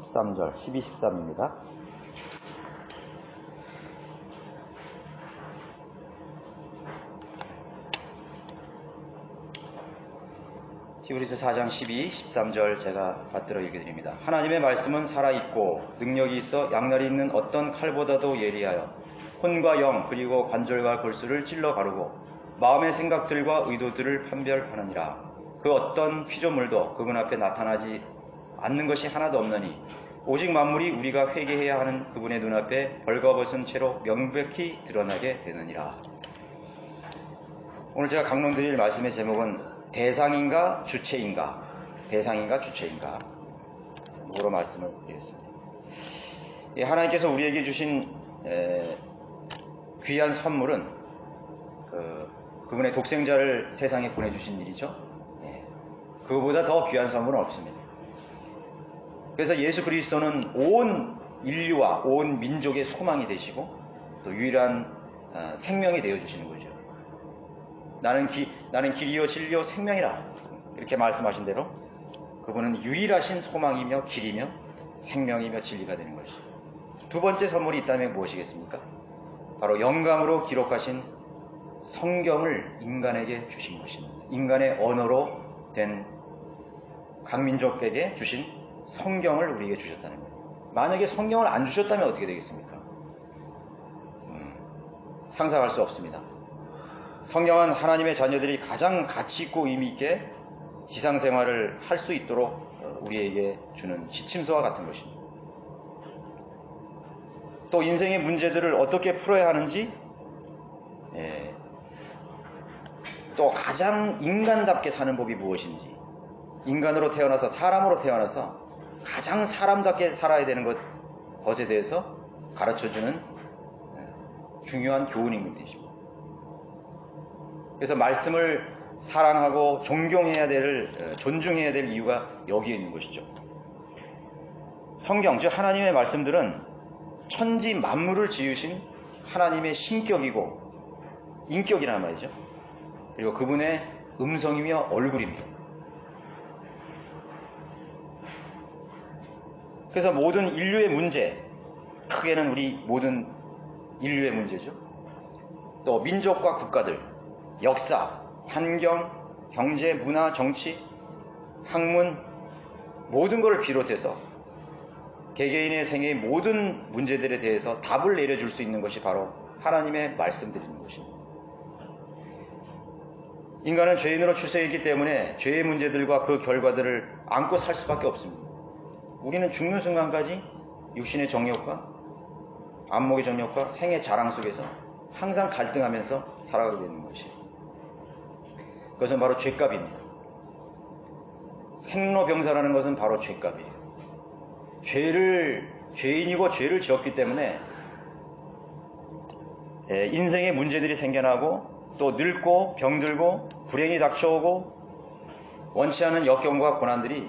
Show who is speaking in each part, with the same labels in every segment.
Speaker 1: 13절, 12, 13입니다. 히브리서 4장 12, 13절 제가 받들어 읽어드립니다. 하나님의 말씀은 살아있고 능력이 있어 양날이 있는 어떤 칼보다도 예리하여 혼과 영 그리고 관절과 골수를 찔러 가르고 마음의 생각들과 의도들을 판별하느니라. 그 어떤 피조물도 그분 앞에 나타나지 않는 것이 하나도 없느니 오직 만물이 우리가 회개해야 하는 그분의 눈앞에 벌거벗은 채로 명백히 드러나게 되느니라. 오늘 제가 강론드릴 말씀의 제목은 대상인가 주체인가, 대상인가 주체인가 뭐로 말씀을 드리겠습니다. 하나님께서 우리에게 주신 귀한 선물은 그분의 독생자를 세상에 보내주신 일이죠. 그거보다 더 귀한 선물은 없습니다. 그래서 예수 그리스도는 온 인류와 온 민족의 소망이 되시고 또 유일한 생명이 되어주시는 거죠. 나는 길이요 진리요 생명이라 이렇게 말씀하신 대로 그분은 유일하신 소망이며 길이며 생명이며 진리가 되는 것이죠. 두 번째 선물이 있다면 무엇이겠습니까? 바로 영감으로 기록하신 성경을 인간에게 주신 것입니다. 인간의 언어로 된 각 민족에게 주신 성경을 우리에게 주셨다는 거예요. 만약에 성경을 안 주셨다면 어떻게 되겠습니까? 상상할 수 없습니다. 성경은 하나님의 자녀들이 가장 가치 있고 의미 있게 지상생활을 할 수 있도록 우리에게 주는 지침서와 같은 것입니다. 또 인생의 문제들을 어떻게 풀어야 하는지, 또 가장 인간답게 사는 법이 무엇인지, 인간으로 태어나서 사람으로 태어나서 가장 사람답게 살아야 되는 것에 대해서 가르쳐주는 중요한 교훈 임금이십니다. 그래서 말씀을 사랑하고 존경해야 존중해야 될 이유가 여기에 있는 것이죠. 성경, 즉 하나님의 말씀들은 천지 만물을 지으신 하나님의 신격이고 인격이라는 말이죠. 그리고 그분의 음성이며 얼굴입니다. 그래서 모든 인류의 문제, 크게는 우리 모든 인류의 문제죠. 또 민족과 국가들, 역사, 환경, 경제, 문화, 정치, 학문 모든 것을 비롯해서 개개인의 생애의 모든 문제들에 대해서 답을 내려줄 수 있는 것이 바로 하나님의 말씀드리는 것입니다. 인간은 죄인으로 출생했기 때문에 죄의 문제들과 그 결과들을 안고 살 수밖에 없습니다. 우리는 죽는 순간까지 육신의 정욕과 안목의 정욕과 생의 자랑 속에서 항상 갈등하면서 살아가게 되는 것이에요. 그것은 바로 죄값입니다. 생로병사라는 것은 바로 죄값이에요. 죄인이고 죄를 지었기 때문에 인생의 문제들이 생겨나고 또 늙고 병들고 불행이 닥쳐오고 원치 않은 역경과 고난들에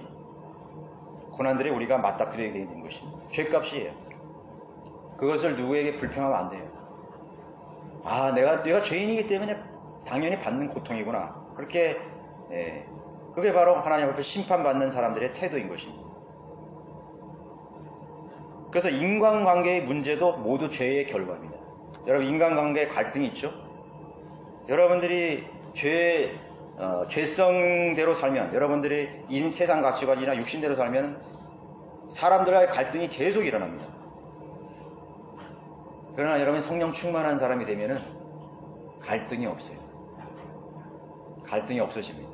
Speaker 1: 우리가 맞닥뜨리게 되는 것입니다. 죄값이에요. 그것을 누구에게 불평하면 안 돼요. 내가 죄인이기 때문에 당연히 받는 고통이구나. 그게 바로 하나님 앞에 심판받는 사람들의 태도인 것입니다. 그래서 인간관계의 문제도 모두 죄의 결과입니다. 여러분, 인간관계에 갈등이 있죠? 여러분들이 죄성대로 살면, 여러분들이 세상 가치관이나 육신대로 살면 사람들과의 갈등이 계속 일어납니다. 그러나 여러분이 성령 충만한 사람이 되면은 갈등이 없어요. 갈등이 없어집니다.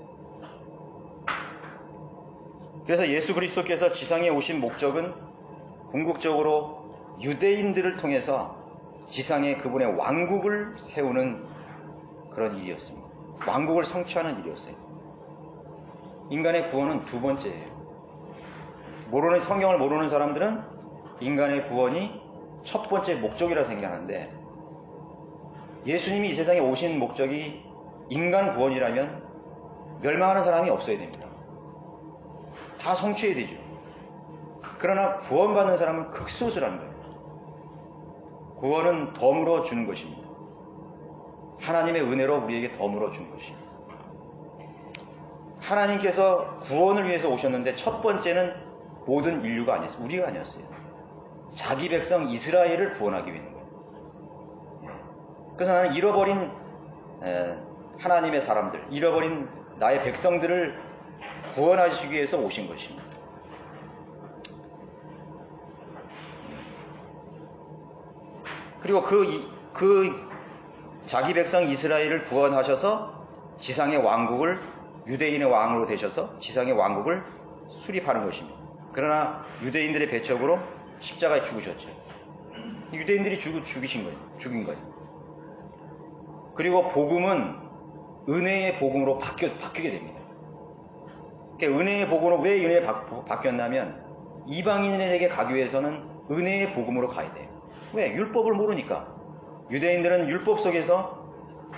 Speaker 1: 그래서 예수 그리스도께서 지상에 오신 목적은 궁극적으로 유대인들을 통해서 지상에 그분의 왕국을 세우는 그런 일이었습니다. 왕국을 성취하는 일이었어요. 인간의 구원은 두 번째예요. 성경을 모르는 사람들은 인간의 구원이 첫 번째 목적이라 생각하는데, 예수님이 이 세상에 오신 목적이 인간 구원이라면 멸망하는 사람이 없어야 됩니다. 다 성취해야 되죠. 그러나 구원받는 사람은 극소수라는 거예요. 구원은 덤으로 주는 것입니다. 하나님의 은혜로 우리에게 덤으로 주는 것입니다. 하나님께서 구원을 위해서 오셨는데 첫 번째는 모든 인류가 아니었어요. 우리가 아니었어요. 자기 백성 이스라엘을 구원하기 위한 거예요. 그래서 나는 잃어버린 하나님의 사람들, 잃어버린 나의 백성들을 구원하시기 위해서 오신 것입니다. 그리고 그 자기 백성 이스라엘을 구원하셔서 지상의 왕국을, 유대인의 왕으로 되셔서 지상의 왕국을 수립하는 것입니다. 그러나 유대인들의 배척으로 십자가에 죽으셨죠. 유대인들이 죽인 거예요. 그리고 복음은 은혜의 복음으로 바뀌게 됩니다. 그러니까 은혜의 복음으로 왜 은혜에 바뀌었냐면 이방인에게 가기 위해서는 은혜의 복음으로 가야 돼요. 왜? 율법을 모르니까. 유대인들은 율법 속에서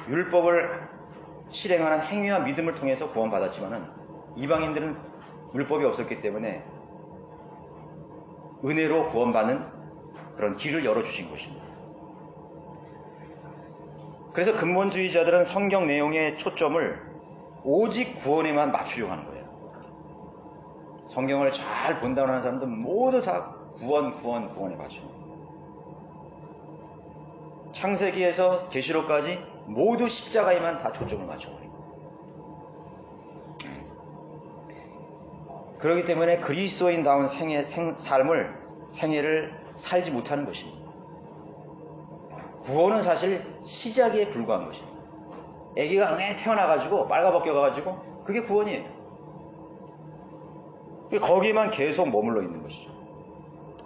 Speaker 1: 율법을 실행하는 행위와 믿음을 통해서 구원받았지만은 이방인들은 율법이 없었기 때문에 은혜로 구원받는 그런 길을 열어주신 것입니다. 그래서 근본주의자들은 성경 내용의 초점을 오직 구원에만 맞추려고 하는 거예요. 성경을 잘 본다고 하는 사람들 모두 다 구원에 맞춰요. 창세기에서 계시록까지 모두 십자가에만 다 초점을 맞춰버리고, 그렇기 때문에 그리스도인다운 생애를 살지 못하는 것입니다. 구원은 사실 시작에 불과한 것입니다. 아기가 태어나가지고 빨가벗겨가지고 그게 구원이에요. 거기에만 계속 머물러 있는 것이죠.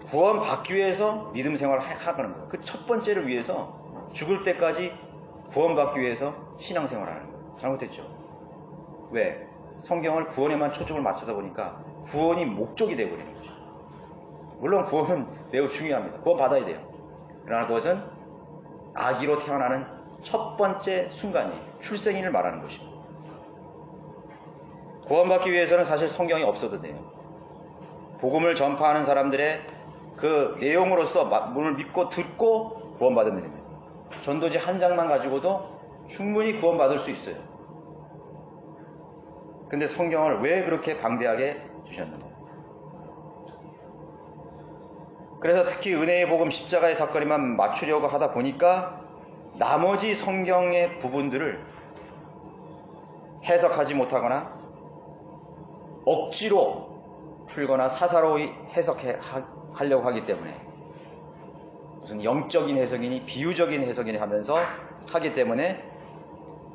Speaker 1: 구원 받기 위해서 믿음 생활을 하는 거예요. 그 첫 번째를 위해서 죽을 때까지 구원 받기 위해서 신앙 생활을 하는 거예요. 잘못했죠. 왜? 성경을 구원에만 초점을 맞춰다 보니까 구원이 목적이 되어버리는 거죠. 물론 구원은 매우 중요합니다. 구원 받아야 돼요. 그러나 그것은 아기로 태어나는 첫 번째 순간이 출생인을 말하는 것입니다. 구원받기 위해서는 사실 성경이 없어도 돼요. 복음을 전파하는 사람들의 그 내용으로서 문을 믿고 듣고 구원받으면 됩니다. 전도지 한 장만 가지고도 충분히 구원받을 수 있어요. 근데 성경을 왜 그렇게 방대하게 주셨는가? 그래서 특히 은혜의 복음 십자가의 사건에만 맞추려고 하다 보니까 나머지 성경의 부분들을 해석하지 못하거나 억지로 풀거나 사사로이 해석하려고 하기 때문에, 무슨 영적인 해석이니 비유적인 해석이니 하면서 하기 때문에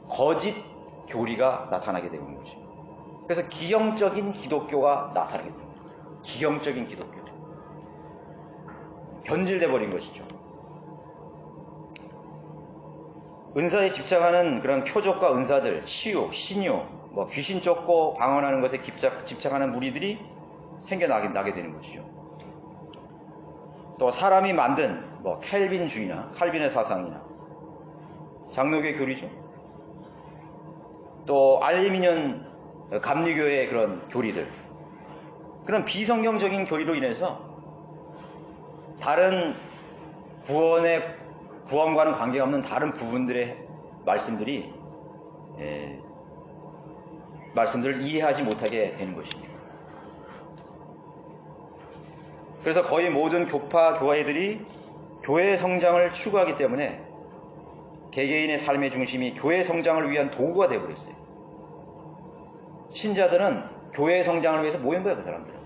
Speaker 1: 거짓 교리가 나타나게 되는 거죠. 그래서 기형적인 기독교가 나타나게 됩니다. 기형적인 기독교. 변질돼 버린 것이죠. 은사에 집착하는 그런 표적과 은사들, 치유, 신유, 귀신 쫓고 방언하는 것에 집착하는 무리들이 생겨나게 되는 것이죠. 또 사람이 만든 켈빈주의나 칼빈의 사상이나 장로교의 교리죠. 또 알리미니언 감리교의 그런 교리들, 그런 비성경적인 교리로 인해서 다른 구원과는 관계가 없는 다른 부분들의 말씀들을 이해하지 못하게 되는 것입니다. 그래서 거의 모든 교회들이 교회의 성장을 추구하기 때문에 개개인의 삶의 중심이 교회 성장을 위한 도구가 되어버렸어요. 신자들은 교회의 성장을 위해서 모인 거예요, 그 사람들은.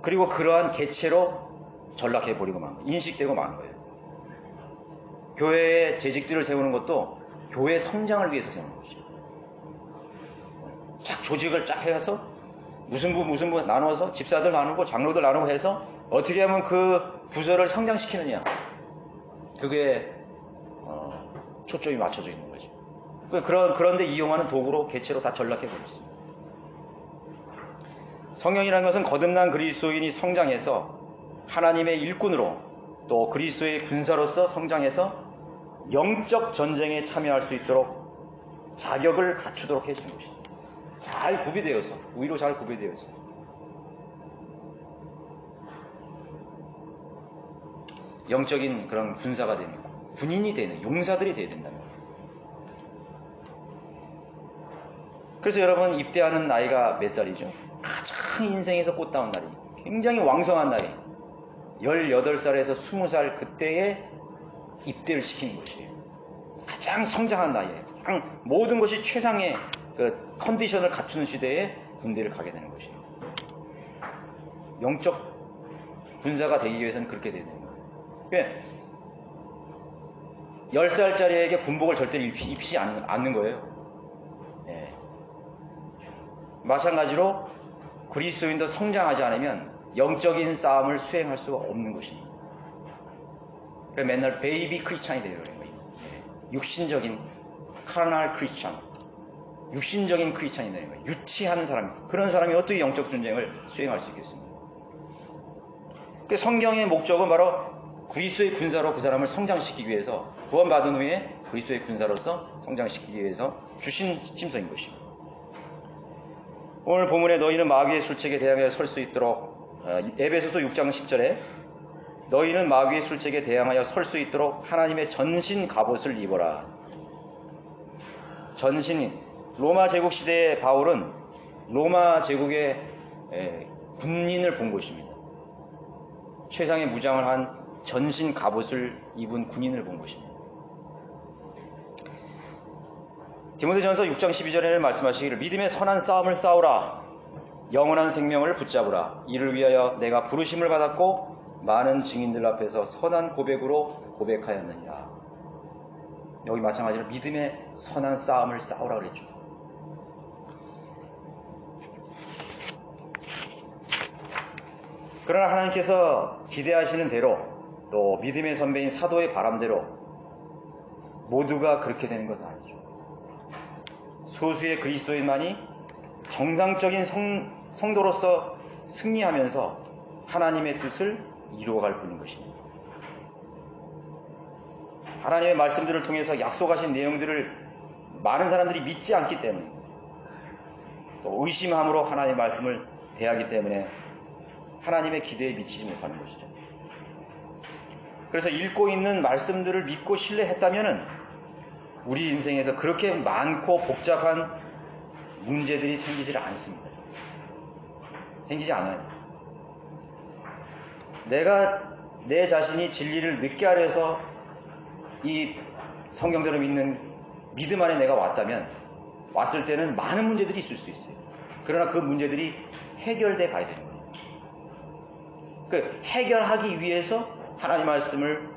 Speaker 1: 그리고 그러한 개체로 전락해버리고 만 거예요. 인식되고 만 거예요. 교회의 재직들을 세우는 것도 교회 성장을 위해서 세우는 것이죠. 쫙 조직을 쫙 해서 무슨 부 나눠서 집사들 나누고 장로들 나누고 해서 어떻게 하면 그 부서를 성장시키느냐, 그게 초점이 맞춰져 있는 거죠. 그런데 이용하는 도구로 개체로 다 전락해버렸습니다. 성령이라는 것은 거듭난 그리스도인이 성장해서 하나님의 일꾼으로 또 그리스도의 군사로서 성장해서 영적 전쟁에 참여할 수 있도록 자격을 갖추도록 해주는 것입니다. 잘 구비되어서, 의로 잘 구비되어서. 영적인 그런 군사가 되는, 군인이 되는, 용사들이 되어야 된다는 거예요. 그래서 여러분, 입대하는 나이가 몇 살이죠? 아주 가장 인생에서 꽃다운 날이, 굉장히 왕성한 날이 18살에서 20살 그때에 입대를 시키는 것이에요. 가장 성장한 나이에, 가장 모든 것이 최상의 그 컨디션을 갖추는 시대에 군대를 가게 되는 것이에요. 영적 군사가 되기 위해서는 그렇게 되는 거예요. 10살짜리에게 군복을 절대 입히지 않는 거예요. 예. 마찬가지로 그리스도인도 성장하지 않으면 영적인 싸움을 수행할 수가 없는 것입니다. 그래서 맨날 베이비 크리스찬이 되는 거예요. 육신적인 카르날 크리스찬, 육신적인 크리스찬이 되는 거예요. 유치한 사람, 그런 사람이 어떻게 영적 전쟁을 수행할 수 있겠습니까? 그 성경의 목적은 바로 그리스도의 군사로 그 사람을 성장시키기 위해서, 구원받은 후에 그리스도의 군사로서 성장시키기 위해서 주신 침소인 것입니다. 오늘 본문에 너희는 마귀의 술책에 대항하여 설 수 있도록, 에베소서 6장 10절에 너희는 마귀의 술책에 대항하여 설 수 있도록 하나님의 전신 갑옷을 입어라. 전신, 로마 제국 시대의 바울은 로마 제국의 군인을 본 것입니다. 최상의 무장을 한 전신 갑옷을 입은 군인을 본 것입니다. 디모데전서 6장 12절에는 말씀하시기를 믿음의 선한 싸움을 싸우라. 영원한 생명을 붙잡으라. 이를 위하여 내가 부르심을 받았고 많은 증인들 앞에서 선한 고백으로 고백하였느니라. 여기 마찬가지로 믿음의 선한 싸움을 싸우라 그랬죠. 그러나 하나님께서 기대하시는 대로, 또 믿음의 선배인 사도의 바람대로 모두가 그렇게 되는 것은 아니죠. 소수의 그리스도인만이 정상적인 성도로서 승리하면서 하나님의 뜻을 이루어갈 뿐인 것입니다. 하나님의 말씀들을 통해서 약속하신 내용들을 많은 사람들이 믿지 않기 때문에, 또 의심함으로 하나님의 말씀을 대하기 때문에 하나님의 기대에 미치지 못하는 것이죠. 그래서 읽고 있는 말씀들을 믿고 신뢰했다면 우리 인생에서 그렇게 많고 복잡한 문제들이 생기질 않습니다. 생기지 않아요. 내가 내 자신이 진리를 늦게 알아서 이 성경대로 믿는 믿음 안에 내가 왔을 때는 많은 문제들이 있을 수 있어요. 그러나 그 문제들이 해결돼 가야 되는 거예요. 그 해결하기 위해서 하나님 말씀을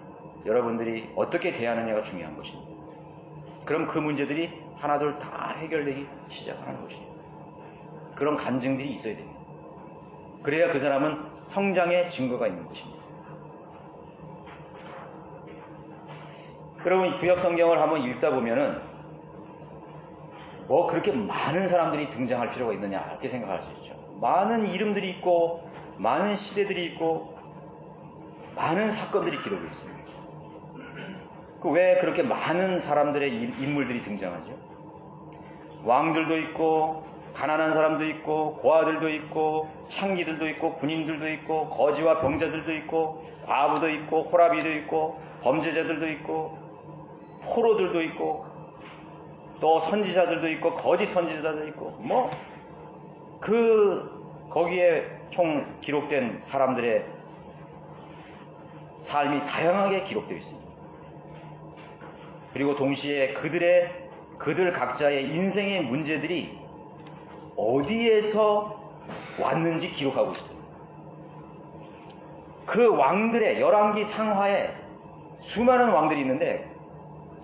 Speaker 1: 여러분들이 어떻게 대하느냐가 중요한 것입니다. 그럼 그 문제들이 하나둘 다 해결되기 시작하는 것입니다. 그런 간증들이 있어야 됩니다. 그래야 그 사람은 성장의 증거가 있는 것입니다. 여러분, 구약 성경을 한번 읽다 보면은 뭐 그렇게 많은 사람들이 등장할 필요가 있느냐 이렇게 생각할 수 있죠. 많은 이름들이 있고 많은 시대들이 있고 많은 사건들이 기록되어 있습니다. 왜 그렇게 많은 사람들의 인물들이 등장하죠? 왕들도 있고 가난한 사람도 있고 고아들도 있고 창기들도 있고 군인들도 있고 거지와 병자들도 있고 과부도 있고 호라비도 있고 범죄자들도 있고 포로들도 있고 또 선지자들도 있고 거짓 선지자들도 있고 거기에 총 기록된 사람들의 삶이 다양하게 기록되어 있습니다. 그리고 동시에 그들 각자의 인생의 문제들이 어디에서 왔는지 기록하고 있어요. 그 왕들의 열왕기 상하에 수많은 왕들이 있는데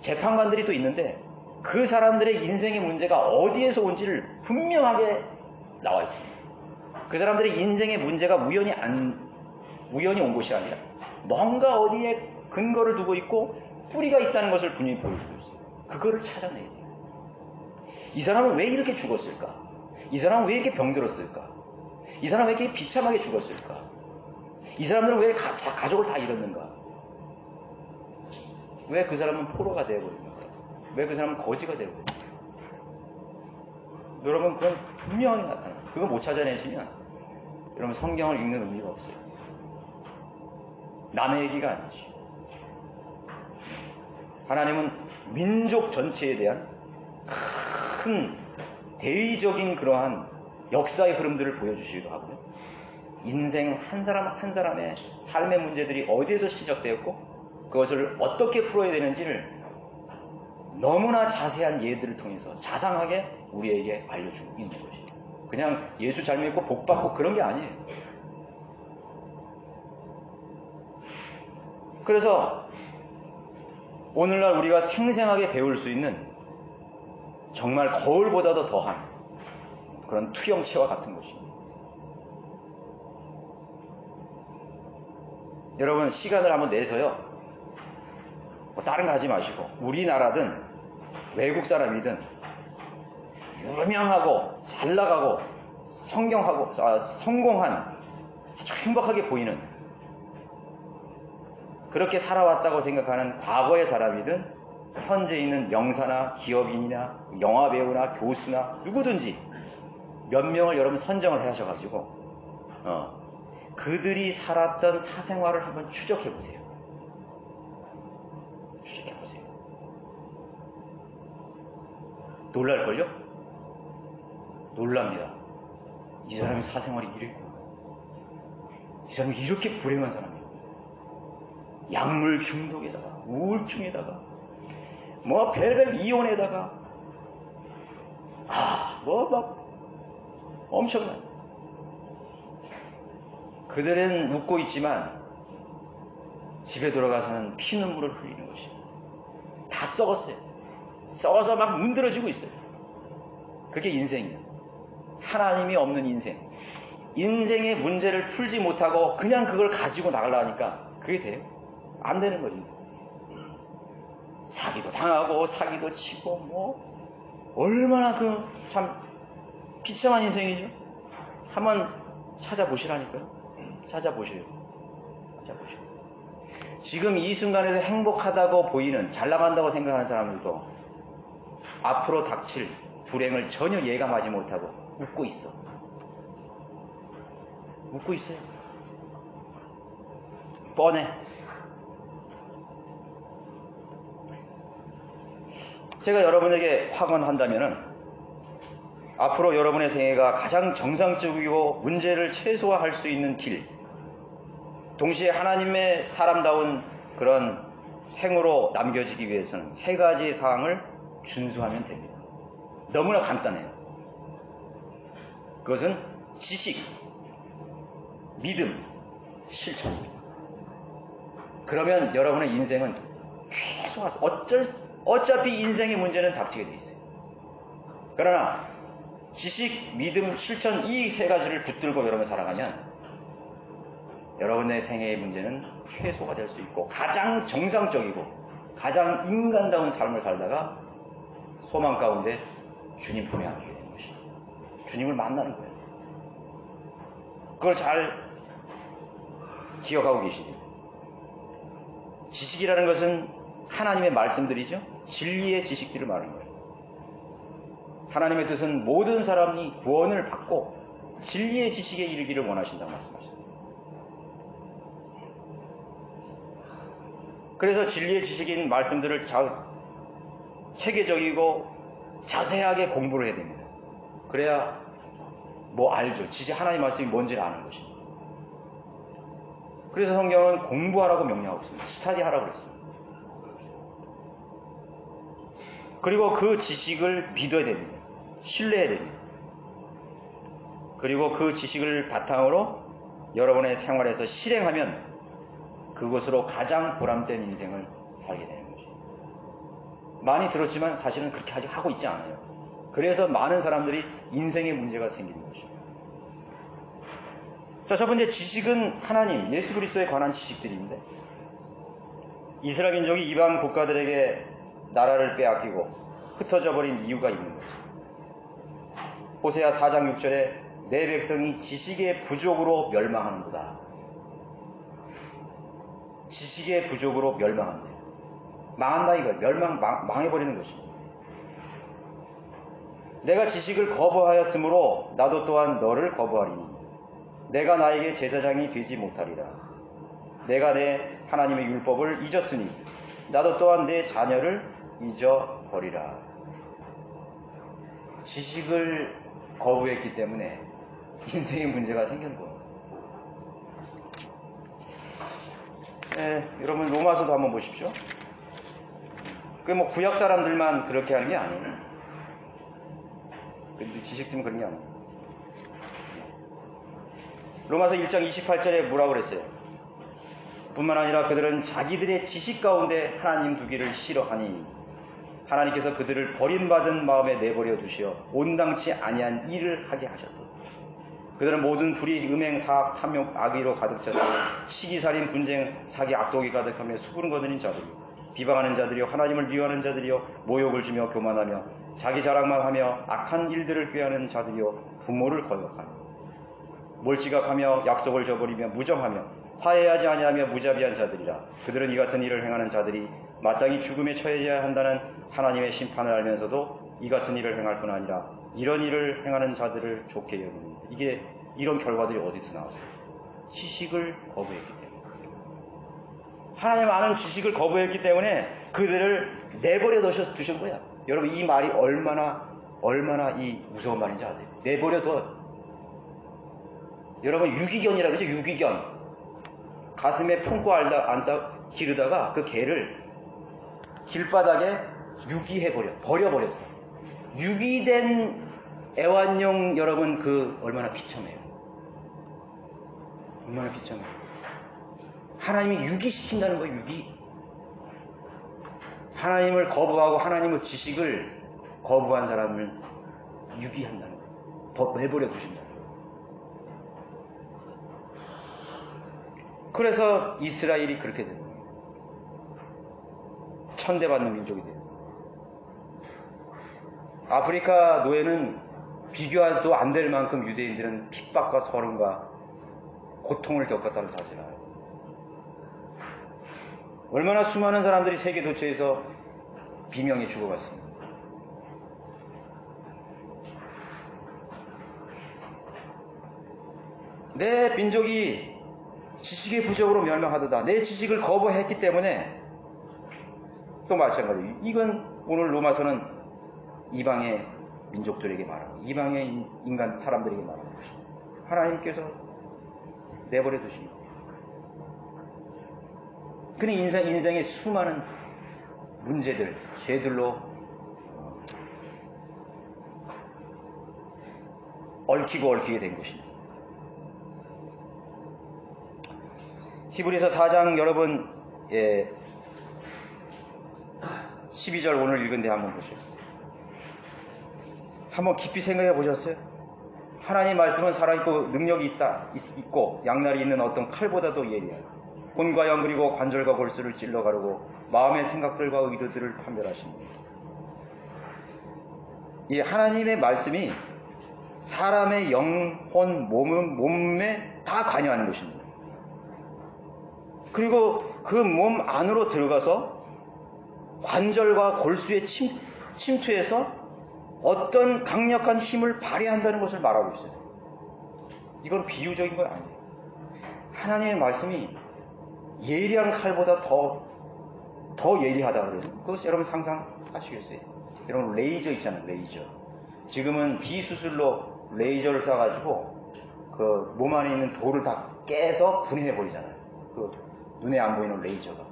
Speaker 1: 재판관들이 또 있는데 그 사람들의 인생의 문제가 어디에서 온지를 분명하게 나와 있습니다. 그 사람들의 인생의 문제가 우연히 온 것이 아니라 뭔가 어디에 근거를 두고 있고 뿌리가 있다는 것을 분명히 보여주고 있어요. 그거를 찾아내야 돼요. 이 사람은 왜 이렇게 죽었을까? 이 사람은 왜 이렇게 병들었을까? 이 사람은 왜 이렇게 비참하게 죽었을까? 이 사람들은 왜 가족을 다 잃었는가? 왜 그 사람은 포로가 되어버렸는가? 왜 그 사람은 거지가 되어버렸는가? 여러분, 그건 분명히 나타나요. 그거 못 찾아내시면 여러분 성경을 읽는 의미가 없어요. 남의 얘기가 아니죠. 하나님은 민족 전체에 대한 큰 대의적인 그러한 역사의 흐름들을 보여주시기도 하고요. 인생 한 사람 한 사람의 삶의 문제들이 어디에서 시작되었고 그것을 어떻게 풀어야 되는지를 너무나 자세한 예들을 통해서 자상하게 우리에게 알려주고 있는 것이에요. 그냥 예수 잘 믿고 복 받고 그런 게 아니에요. 그래서 오늘날 우리가 생생하게 배울 수 있는 정말 거울보다도 더한 그런 투영체와 같은 것입니다. 여러분 시간을 한번 내서요. 뭐 다른 거 하지 마시고 우리나라든 외국 사람이든 유명하고 잘 나가고 성공한 아주 행복하게 보이는 그렇게 살아왔다고 생각하는 과거의 사람이든 현재 있는 명사나 기업인이나 영화배우나 교수나 누구든지 몇 명을 여러분 선정을 하셔가지고 그들이 살았던 사생활을 한번 추적해보세요. 추적해보세요. 놀랄걸요? 놀랍니다. 이 사람의 사생활이 이랬구나. 이 사람이 이렇게 불행한 사람이에요. 약물 중독에다가 우울증에다가 뭐 별별 이혼에다가 뭐 막 엄청난 그들은 웃고 있지만 집에 돌아가서는 피눈물을 흘리는 것입니다. 다 썩었어요. 썩어서 막 문드러지고 있어요. 그게 인생이에요. 하나님이 없는 인생. 인생의 문제를 풀지 못하고 그냥 그걸 가지고 나가려니까 그게 돼요? 안 되는 거지. 사기도 당하고 사기도 치고 뭐 얼마나 그 참 비참한 인생이죠. 한번 찾아보시라니까요. 찾아보셔요. 지금 이 순간에서 행복하다고 보이는 잘 나간다고 생각하는 사람들도 앞으로 닥칠 불행을 전혀 예감하지 못하고 웃고 있어. 웃고 있어요. 뻔해. 제가 여러분에게 확언한다면은 앞으로 여러분의 생애가 가장 정상적이고 문제를 최소화할 수 있는 길, 동시에 하나님의 사람다운 그런 생으로 남겨지기 위해서는 세 가지 사항을 준수하면 됩니다. 너무나 간단해요. 그것은 지식, 믿음, 실천입니다. 그러면 여러분의 인생은 최소화, 어차피 인생의 문제는 닥치게 돼 있어요. 그러나 지식, 믿음, 실천 이 세 가지를 붙들고 여러분이 살아가면 여러분의 생애의 문제는 최소가 될 수 있고 가장 정상적이고 가장 인간다운 삶을 살다가 소망 가운데 주님 품에 안기게 되는 것입니다. 주님을 만나는 거예요. 그걸 잘 기억하고 계시죠? 지식이라는 것은 하나님의 말씀들이죠. 진리의 지식들을 말하는 거예요. 하나님의 뜻은 모든 사람이 구원을 받고 진리의 지식에 이르기를 원하신다고 말씀하셨어요. 그래서 진리의 지식인 말씀들을 체계적이고 자세하게 공부를 해야 됩니다. 그래야 뭐 알죠. 하나님 말씀이 뭔지를 아는 것입니다. 그래서 성경은 공부하라고 명령하고 있습니다. 스터디하라고 그랬습니다. 그리고 그 지식을 믿어야 됩니다. 신뢰해야 됩니다. 그리고 그 지식을 바탕으로 여러분의 생활에서 실행하면 그것으로 가장 보람된 인생을 살게 되는 거죠. 많이 들었지만 사실은 그렇게 아직 하고 있지 않아요. 그래서 많은 사람들이 인생의 문제가 생기는 것입니다. 자, 첫 번째 지식은 하나님, 예수 그리스도에 관한 지식들입니다. 이스라엘 민족이 이방 국가들에게 나라를 빼앗기고 흩어져 버린 이유가 있는 거죠. 호세아 4장 6절에 내 백성이 지식의 부족으로 멸망하는구나. 지식의 부족으로 멸망한다. 망한다 이거예요. 망해버리는 것입니다. 내가 지식을 거부하였으므로 나도 또한 너를 거부하리니 내가 나에게 제사장이 되지 못하리라. 내가 내 하나님의 율법을 잊었으니 나도 또한 내 자녀를 잊어버리라. 지식을 거부했기 때문에 인생의 문제가 생긴 거예요. 네, 여러분 로마서도 한번 보십시오. 그게 뭐 구약 사람들만 그렇게 하는 게 아니에요. 근데 지식 때문에 그런 게 아니에요. 로마서 1장 28절에 뭐라고 그랬어요? 뿐만 아니라 그들은 자기들의 지식 가운데 하나님 두기를 싫어하니 하나님께서 그들을 버림받은 마음에 내버려 두시어 온당치 아니한 일을 하게 하셨다. 그들은 모든 불의, 음행, 사악, 탐욕, 악의로 가득 찼고 시기살인, 분쟁, 사기, 악독이 가득하며 수구름 거느린 자들이요 비방하는 자들이요 하나님을 미워하는 자들이요 모욕을 주며 교만하며 자기 자랑만 하며 악한 일들을 꾀하는 자들이요 부모를 거역하며 몰지각하며 약속을 저버리며 무정하며 화해하지 아니하며 무자비한 자들이라. 그들은 이 같은 일을 행하는 자들이 마땅히 죽음에 처해져야 한다는 하나님의 심판을 알면서도 이 같은 일을 행할 뿐 아니라 이런 일을 행하는 자들을 좋게 여깁니다. 이게 이런 결과들이 어디서 나왔어요? 지식을 거부했기 때문에. 하나님 아는 지식을 거부했기 때문에 그들을 내버려 두신 거야. 여러분 이 말이 얼마나 이 무서운 말인지 아세요? 내버려 둬. 여러분 유기견이라 그러죠? 유기견. 가슴에 품고 앉다 기르다가 그 개를 길바닥에 버려버렸어. 유기된 애완용 여러분 그 얼마나 비참해요. 얼마나 비참해요. 하나님이 유기시킨다는 거예요. 유기. 하나님을 거부하고 하나님의 지식을 거부한 사람을 유기한다는 거예요. 내버려 두신다는 거예요. 그래서 이스라엘이 그렇게 됩니다. 천대받는 민족이 돼요. 아프리카 노예는 비교해도 안 될 만큼 유대인들은 핍박과 서름과 고통을 겪었다는 사실을 알아요. 얼마나 수많은 사람들이 세계 도처에서 비명에 죽어갔습니다. 내 민족이 지식의 부족으로 멸망하도다. 내 지식을 거부했기 때문에 또 마찬가지예요. 이건 오늘 로마서는 이방의 민족들에게 말하고 이방의 인간 사람들에게 말하는 것입니다. 하나님께서 내버려 두십니다. 그는 인생의 수많은 문제들, 죄들로 얽히게 된 것입니다. 히브리서 4장 여러분 12절 오늘 읽은 데 한번 보세요. 한번 깊이 생각해 보셨어요? 하나님 말씀은 살아있고 능력이 있고 양날이 있는 어떤 칼보다도 예리하여 혼과 영 그리고 관절과 골수를 찔러 가르고 마음의 생각들과 의도들을 판별하십니다. 이 하나님의 말씀이 사람의 영혼, 몸에 다 관여하는 것입니다. 그리고 그 몸 안으로 들어가서 관절과 골수에 침투해서 어떤 강력한 힘을 발휘한다는 것을 말하고 있어요. 이건 비유적인 건 아니에요. 하나님의 말씀이 예리한 칼보다 더 예리하다 그래요. 그것을 여러분 상상하시겠어요? 여러분 레이저 있잖아요. 레이저. 지금은 비수술로 레이저를 쏴가지고 그 몸 안에 있는 돌을 다 깨서 분해해 버리잖아요. 그 눈에 안 보이는 레이저가.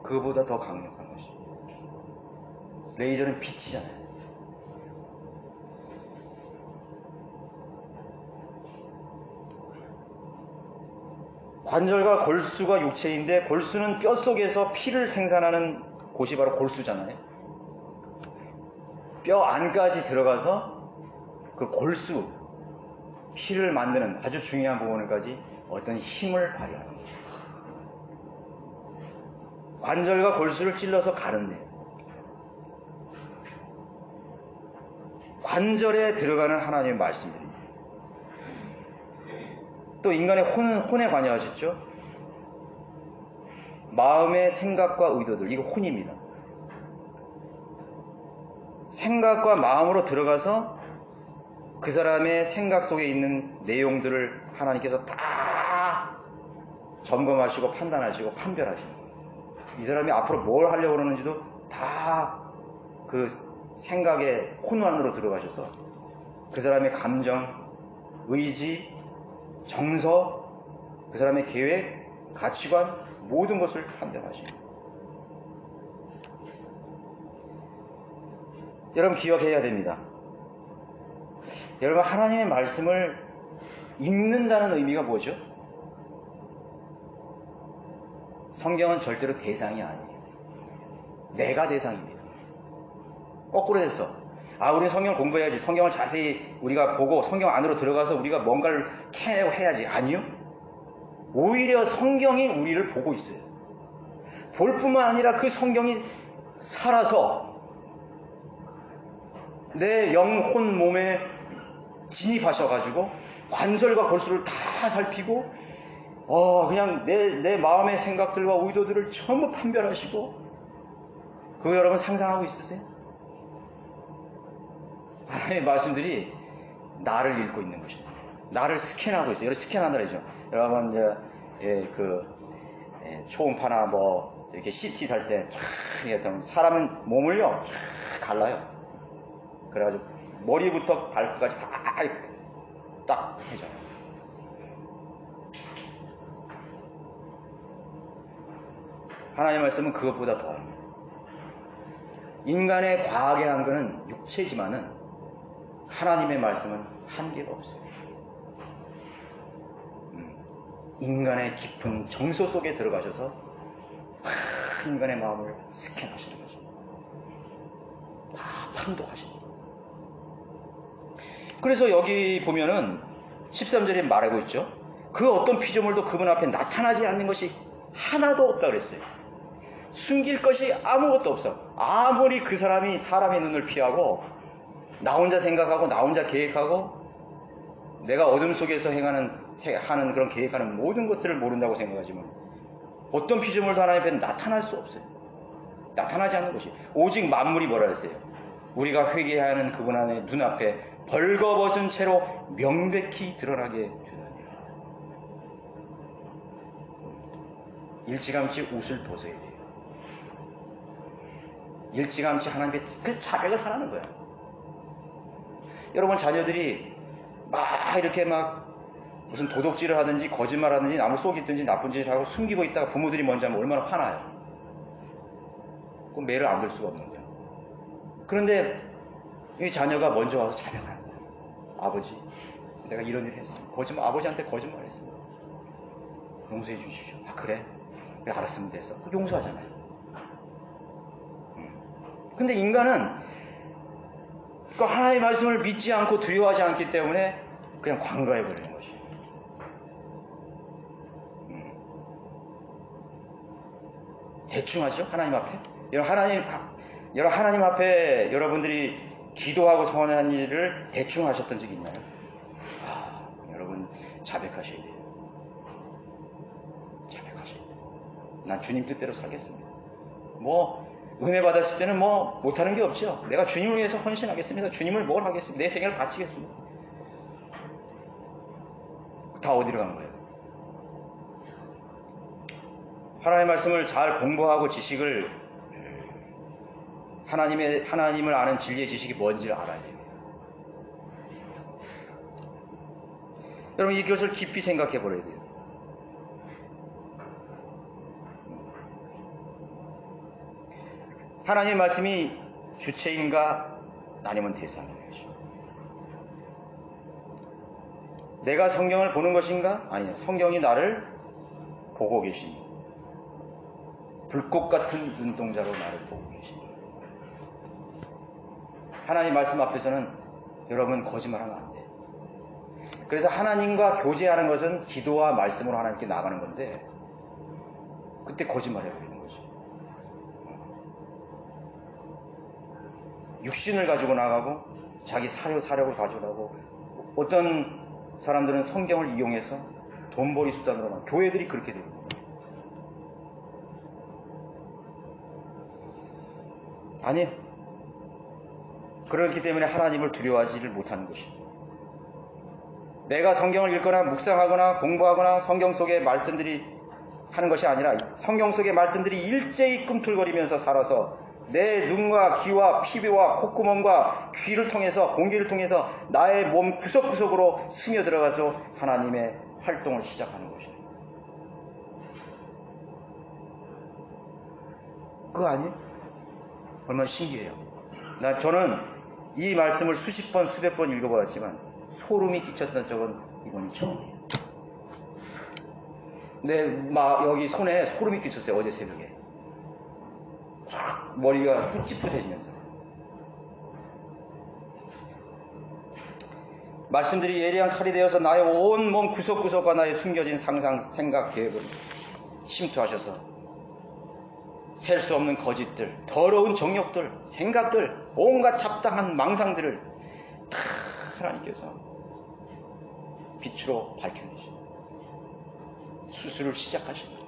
Speaker 1: 그거보다 더 강력한 것이죠. 레이저는 빛이잖아요. 관절과 골수가 육체인데 골수는 뼛속에서 피를 생산하는 곳이 바로 골수잖아요. 뼈 안까지 들어가서 그 골수, 피를 만드는 아주 중요한 부분까지 어떤 힘을 발휘하는 거죠. 관절과 골수를 찔러서 가른대요. 관절에 들어가는 하나님의 말씀들입니다. 또 인간의 혼에 관여하셨죠. 마음의 생각과 의도들, 이거 혼입니다. 생각과 마음으로 들어가서 그 사람의 생각 속에 있는 내용들을 하나님께서 다 점검하시고 판단하시고 판별하시고 이 사람이 앞으로 뭘 하려고 그러는지도 다 그 생각의 혼 안으로 들어가셔서 그 사람의 감정, 의지, 정서, 그 사람의 계획, 가치관, 모든 것을 판단하십니다. 여러분 기억해야 됩니다. 여러분 하나님의 말씀을 읽는다는 의미가 뭐죠? 성경은 절대로 대상이 아니에요. 내가 대상입니다. 거꾸로 해서 우리 성경 공부해야지. 성경을 자세히 우리가 보고 성경 안으로 들어가서 우리가 뭔가를 캐내고 해야지. 아니요. 오히려 성경이 우리를 보고 있어요. 볼 뿐만 아니라 그 성경이 살아서 내 영혼 몸에 진입하셔가지고 관절과 골수를 다 살피고 그냥 내 마음의 생각들과 의도들을 전부 판별하시고 그거 여러분 상상하고 있으세요? 하나님의 말씀들이 나를 읽고 있는 것입니다. 나를 스캔하고 있어요. 여러분 스캔한다 그러죠. 여러분 초음파나 뭐 이렇게 CT 살 때 쫙 사람 몸을요 쫙 갈라요. 그래가지고 머리부터 발끝까지 딱 해줘요. 하나님의 말씀은 그것보다 더합니다. 인간의 과학의 한계는 육체지만은 하나님의 말씀은 한계가 없어요. 인간의 깊은 정서 속에 들어가셔서 인간의 마음을 스캔하시는 거죠. 다 판독하십니다. 그래서 여기 보면은 13절에 말하고 있죠. 그 어떤 피조물도 그분 앞에 나타나지 않는 것이 하나도 없다 그랬어요. 숨길 것이 아무것도 없어. 아무리 그 사람이 사람의 눈을 피하고 나 혼자 생각하고 나 혼자 계획하고 내가 어둠 속에서 하는 그런 계획하는 모든 것들을 모른다고 생각하지만 어떤 피조물도 하나님 앞에 나타날 수 없어요. 나타나지 않는 것이 오직 만물이 뭐라 했어요? 우리가 회개하는 그분 안에 눈앞에 벌거벗은 채로 명백히 드러나게 되느니라. 일찌감치 옷을 벗어야 돼요. 일찌감치 하나님께 그 자백을 하라는 거야. 여러분 자녀들이 이렇게 무슨 도둑질을 하든지 거짓말하든지 남을 속이든지 나쁜 짓을 하고 숨기고 있다가 부모들이 먼저 하면 얼마나 화나요. 그럼 매를 안 들 수가 없는 거예요. 그런데 이 자녀가 먼저 와서 자백하는 거예요. 아버지, 내가 이런 일을 했어. 아버지한테 거짓말했어. 용서해 주십시오. 그래? 그래 알았으면 됐어. 용서하잖아요. 근데 인간은 하나님의 말씀을 믿지 않고 두려워하지 않기 때문에 그냥 관가해버리는 것이에요. 대충 하죠? 하나님 앞에? 여러분 하나님 앞에 여러분들이 기도하고 선한 일을 대충 하셨던 적이 있나요? 여러분 자백하셔야 돼요. 자백하셔야 돼요. 난 주님 뜻대로 살겠습니다. 은혜 받았을 때는 못하는 게 없죠. 내가 주님을 위해서 헌신하겠습니다. 주님을 뭘 하겠습니다. 내 생애를 바치겠습니다. 다 어디로 간 거예요? 하나님의 말씀을 잘 공부하고 지식을 하나님을 아는 진리의 지식이 뭔지를 알아야 돼요. 여러분 이것을 깊이 생각해 버려야 돼요. 하나님의 말씀이 주체인가 아니면 대상인가? 내가 성경을 보는 것인가? 아니요. 성경이 나를 보고 계십니다. 불꽃 같은 눈동자로 나를 보고 계십니다. 하나님 말씀 앞에서는 여러분 거짓말하면 안 돼요. 그래서 하나님과 교제하는 것은 기도와 말씀으로 하나님께 나가는 건데 그때 거짓말해버리는 거죠. 육신을 가지고 나가고 자기 사력을 가져가고 어떤 사람들은 성경을 이용해서 돈벌이 수단으로 교회들이 그렇게 됩니다. 아니에요. 그렇기 때문에 하나님을 두려워하지를 못하는 것이죠. 내가 성경을 읽거나 묵상하거나 공부하거나 성경 속의 말씀들이 하는 것이 아니라 성경 속의 말씀들이 일제히 꿈틀거리면서 살아서 내 눈과 귀와 피부와 콧구멍과 귀를 통해서 공기를 통해서 나의 몸 구석구석으로 스며들어가서 하나님의 활동을 시작하는 것이에요. 그거 아니에요? 얼마나 신기해요. 저는 이 말씀을 수십 번 수백 번 읽어보았지만 소름이 끼쳤던 적은 이번이 처음이에요. 여기 손에 소름이 끼쳤어요. 어제 새벽에. 확 머리가 뿌ጭ뿌해지면서. 말씀들이 예리한 칼이 되어서 나의 온 몸 구석구석과 나의 숨겨진 상상, 생각, 계획을 침투하셔서 셀 수 없는 거짓들, 더러운 정욕들, 생각들, 온갖 잡다한 망상들을 다 하나님께서 빛으로 밝혀내시고 수술을 시작하십니다.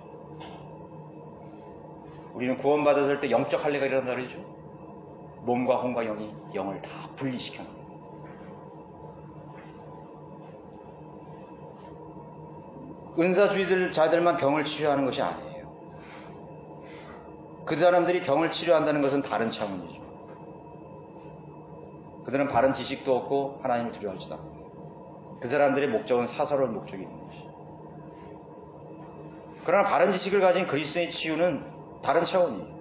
Speaker 1: 우리는 구원받았을 때 영적 할례가 일어난다 그러죠. 몸과 혼과 영이 영을 다 분리시켜 놓습니다. 은사주의들 자들만 병을 치료하는 것이 아니에요. 그 사람들이 병을 치료한다는 것은 다른 차원이죠. 그들은 바른 지식도 없고 하나님을 두려워하지도 않고 그 사람들의 목적은 사사로운 목적이 있는 것이죠. 그러나 바른 지식을 가진 그리스도의 치유는 다른 차원이에요.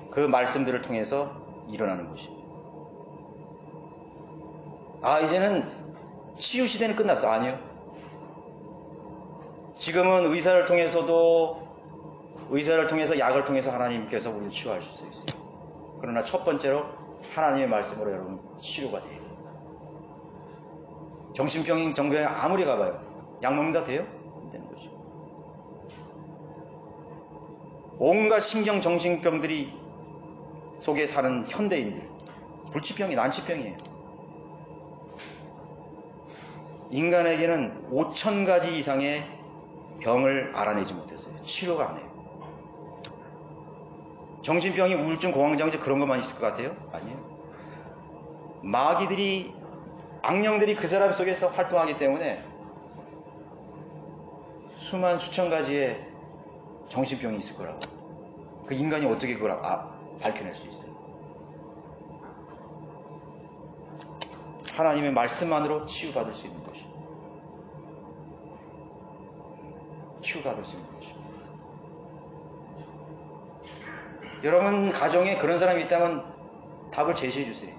Speaker 1: 그 말씀들을 통해서 일어나는 것입니다. 이제는 치유 시대는 끝났어. 아니요. 지금은 의사를 통해서 약을 통해서 하나님께서 우리를 치유하실 수 있어요. 그러나 첫 번째로 하나님의 말씀으로 여러분 치료가 돼요. 정신병인 정병에 아무리 가봐요. 약 먹는다 돼요? 안 되는 거죠. 온갖 신경 정신병들이 속에 사는 현대인들, 불치병이 난치병이에요. 인간에게는 5,000가지 이상의 병을 알아내지 못했어요. 치료가 안 해요. 정신병이 우울증, 공황장애 그런 것만 있을 것 같아요? 아니에요. 마귀들이, 악령들이 그 사람 속에서 활동하기 때문에 수천 가지의 정신병이 있을 거라고. 그 인간이 어떻게 그걸 밝혀낼 수 있어요? 하나님의 말씀만으로 치유받을 수 있는 것이죠. 치유받을 수 있는 것이죠. 여러분 가정에 그런 사람이 있다면 답을 제시해 주세요.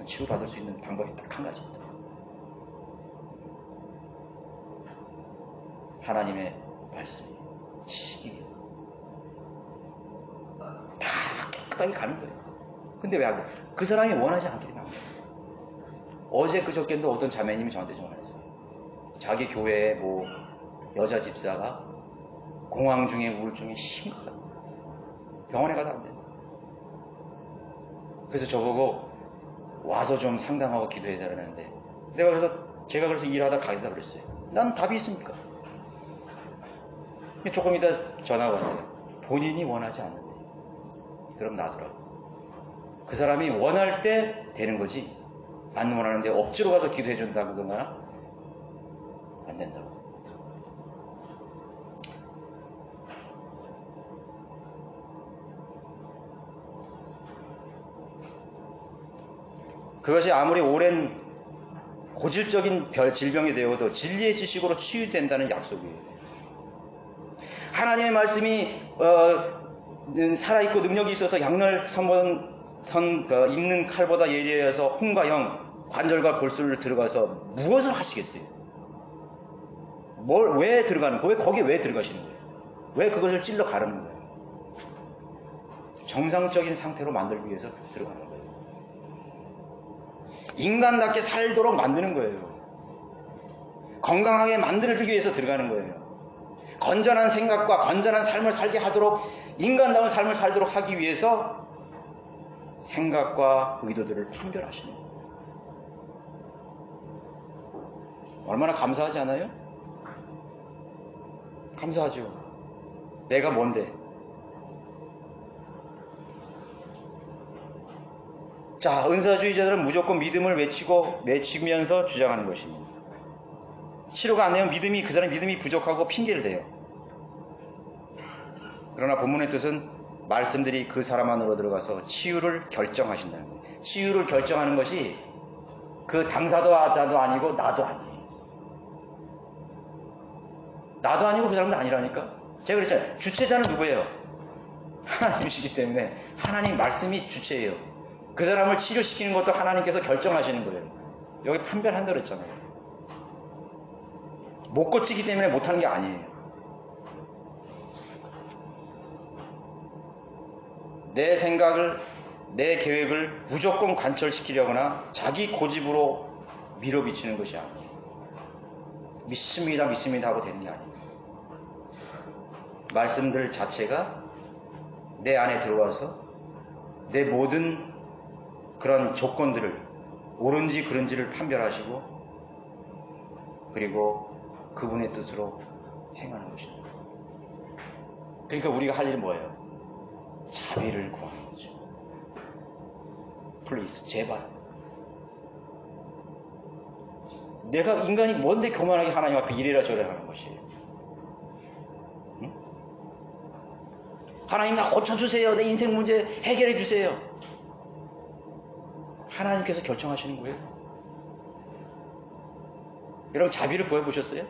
Speaker 1: 치유받을 수 있는 방법이 딱 한 가지 있다. 하나님의 말씀이, 지식이 다 깨끗하게 가는 거예요. 근데 왜 안 그래요? 그 사람이 원하지 않기 때문에 안 돼요. 어제 그저께도 어떤 자매님이 저한테 전화했어요. 자기 교회에 여자 집사가 공황중에 우울증이 심각하다. 병원에 가도 안 된다. 그래서 저보고 와서 좀 상담하고 기도해달라 했는데 제가 그래서 일하다 가겠다 그랬어요. 난 답이 있습니까? 조금 이따 전화가 왔어요. 본인이 원하지 않는데. 그럼 놔두라고. 그 사람이 원할 때 되는 거지. 안 원하는데 억지로 가서 기도해 준다고 그러거나 안 된다고. 그것이 아무리 오랜 고질적인 질병이 되어도 진리의 지식으로 치유된다는 약속이에요. 하나님의 말씀이 살아있고 능력이 있어서 양날 입는 칼보다 예리해서 혼과 영, 관절과 골수를 들어가서 무엇을 하시겠어요? 왜 들어가는 거예요? 거기에 왜 들어가시는 거예요? 왜 그것을 찔러 가르는 거예요? 정상적인 상태로 만들기 위해서 들어가는 거예요. 인간답게 살도록 만드는 거예요. 건강하게 만들기 위해서 들어가는 거예요. 건전한 생각과 건전한 삶을 살게 하도록, 인간다운 삶을 살도록 하기 위해서 생각과 의도들을 판별하시는 거예요. 얼마나 감사하지 않아요? 감사하죠. 내가 뭔데? 자, 은사주의자들은 무조건 믿음을 외치면서 주장하는 것입니다. 치료가 안 되면 그 사람 믿음이 부족하고 핑계를 대요. 그러나 본문의 뜻은 말씀들이 그 사람 안으로 들어가서 치유를 결정하신다는 거예요. 치유를 결정하는 것이 그 당사자도 아니고 나도 아니에요. 나도 아니고 그 사람도 아니라니까. 제가 그랬잖아요. 주체자는 누구예요? 하나님이시기 때문에 하나님 말씀이 주체예요. 그 사람을 치료시키는 것도 하나님께서 결정하시는 거예요. 여기 판별한다고 그랬잖아요. 못 고치기 때문에 못하는 게 아니에요. 내 생각을, 내 계획을 무조건 관철시키려거나 자기 고집으로 밀어비치는 것이 아니에요. 믿습니다 하고 되는 게 아니에요. 말씀들 자체가 내 안에 들어와서 내 모든 그런 조건들을 옳은지 그른지를 판별하시고 그리고 그분의 뜻으로 행하는 것입니다. 그러니까 우리가 할 일은 뭐예요? 자비를 구하는 거죠. 플리즈, 제발. 내가 인간이 뭔데 교만하게 하나님 앞에 이래라 저래라 하는 것이에요. 응? 하나님 나 고쳐주세요. 내 인생 문제 해결해 주세요. 하나님께서 결정하시는 거예요. 여러분 자비를 구해보셨어요?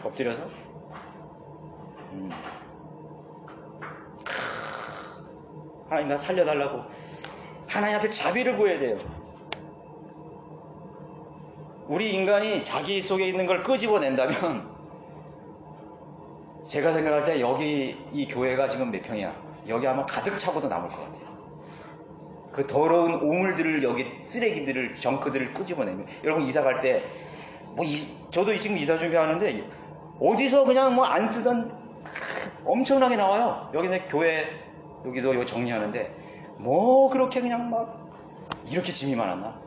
Speaker 1: 엎드려서? 하나님 나 살려달라고. 하나님 앞에 자비를 구해야 돼요. 우리 인간이 자기 속에 있는 걸 끄집어낸다면 제가 생각할 때 여기 이 교회가 지금 몇 평이야? 여기 아마 가득 차고도 남을 것 같아요. 그 더러운 오물들을 여기 쓰레기들을 정크들을 끄집어내면 여러분 이사 갈 때 저도 지금 이사 준비하는데 어디서 그냥 안 쓰던 엄청나게 나와요. 여기는 교회 여기도 여기 정리하는데 그렇게 그냥 이렇게 짐이 많았나?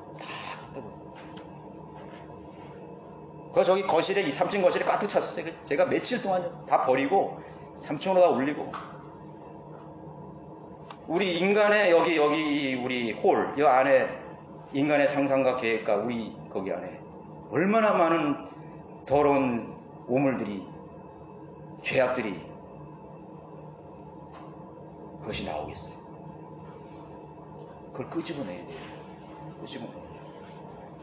Speaker 1: 그 저기 거실에 3층 거실에 가득 찼었어요. 제가 며칠 동안 다 버리고 3층으로 다 올리고 우리 인간의 여기 우리 홀 이 안에 인간의 상상과 계획과 우리 거기 안에 얼마나 많은 더러운 오물들이 죄악들이 그것이 나오겠어요. 그걸 끄집어내야 돼요. 끄집어내야 돼요.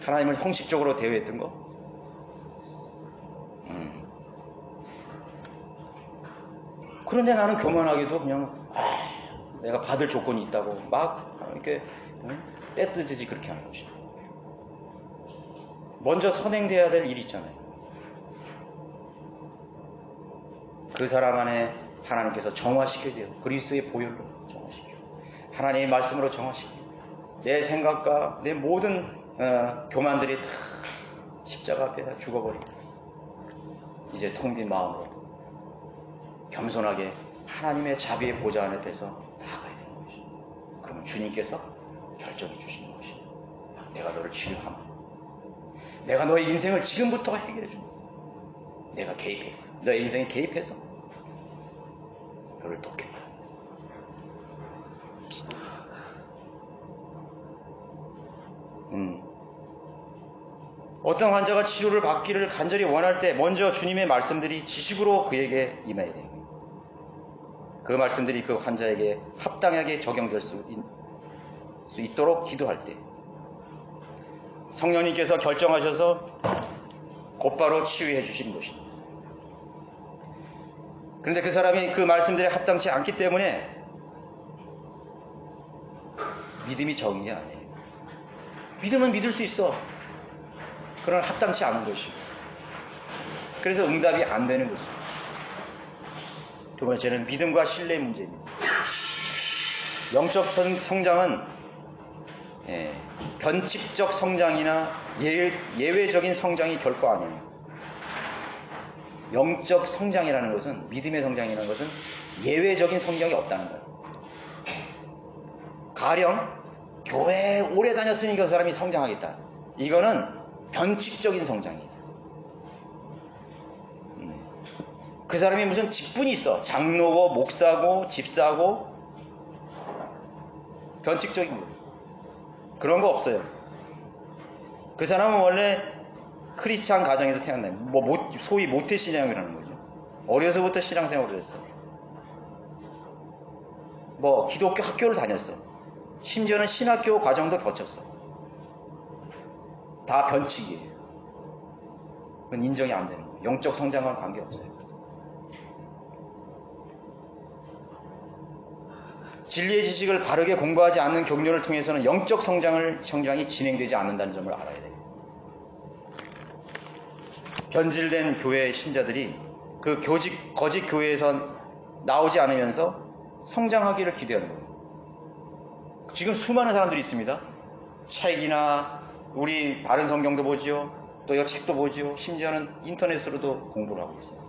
Speaker 1: 하나님을 형식적으로 대우했던 거 그런데 나는 교만하게도 그냥 내가 받을 조건이 있다고 이렇게 떼뜨듯이 그렇게 하는 것이죠. 먼저 선행돼야 될 일이 있잖아요. 그 사람 안에 하나님께서 정화시켜야 돼요. 그리스도의 보혈로 정화시켜요. 하나님의 말씀으로 정화시켜요. 내 생각과 내 모든 교만들이 다 십자가 앞에 다 죽어버리고 이제 텅 빈 마음으로 겸손하게 하나님의 자비의 보좌 안에 서 나아가야 되는 것이죠. 그러면 주님께서 결정해 주시는 것이죠. 내가 너를 치유하마. 내가 너의 인생을 지금부터 해결해 준다. 내가 개입해. 너의 인생에 개입해서 너를 돕겠다. 어떤 환자가 치료를 받기를 간절히 원할 때 먼저 주님의 말씀들이 지식으로 그에게 임해야 돼요. 그 말씀들이 그 환자에게 합당하게 적용될 수 있도록 기도할 때 성령님께서 결정하셔서 곧바로 치유해 주시는 것입니다. 그런데 그 사람이 그 말씀들에 합당치 않기 때문에 믿음이 적은 게 아니에요. 믿으면 믿을 수 있어. 그러나 합당치 않은 것이고 그래서 응답이 안 되는 것입니다. 두 번째는 믿음과 신뢰의 문제입니다. 영적 성장은 변칙적 성장이나 예외적인 성장이 결코 아니에요. 영적 성장이라는 것은 믿음의 성장이라는 것은 예외적인 성장이 없다는 거예요. 가령 교회에 오래 다녔으니까 그 사람이 성장하겠다. 이거는 변칙적인 성장이에요. 그 사람이 무슨 직분이 있어. 장로고 목사고 집사고 변칙적인 거예요. 그런 거 없어요. 그 사람은 원래 크리스찬 가정에서 태어나요. 소위 모태신앙이라는 거죠. 어려서부터 신앙생활을 했어요. 뭐 기독교 학교를 다녔어. 심지어는 신학교 과정도 거쳤어. 다 변칙이에요. 그건 인정이 안 되는 거예요. 영적 성장과는 관계없어요. 진리의 지식을 바르게 공부하지 않는 격려를 통해서는 영적 성장이 진행되지 않는다는 점을 알아야 돼요. 변질된 교회의 신자들이 그 거짓 교회에서 나오지 않으면서 성장하기를 기대하는 거예요. 지금 수많은 사람들이 있습니다. 책이나 우리 바른 성경도 보지요. 또 이 책도 보지요. 심지어는 인터넷으로도 공부를 하고 있어요.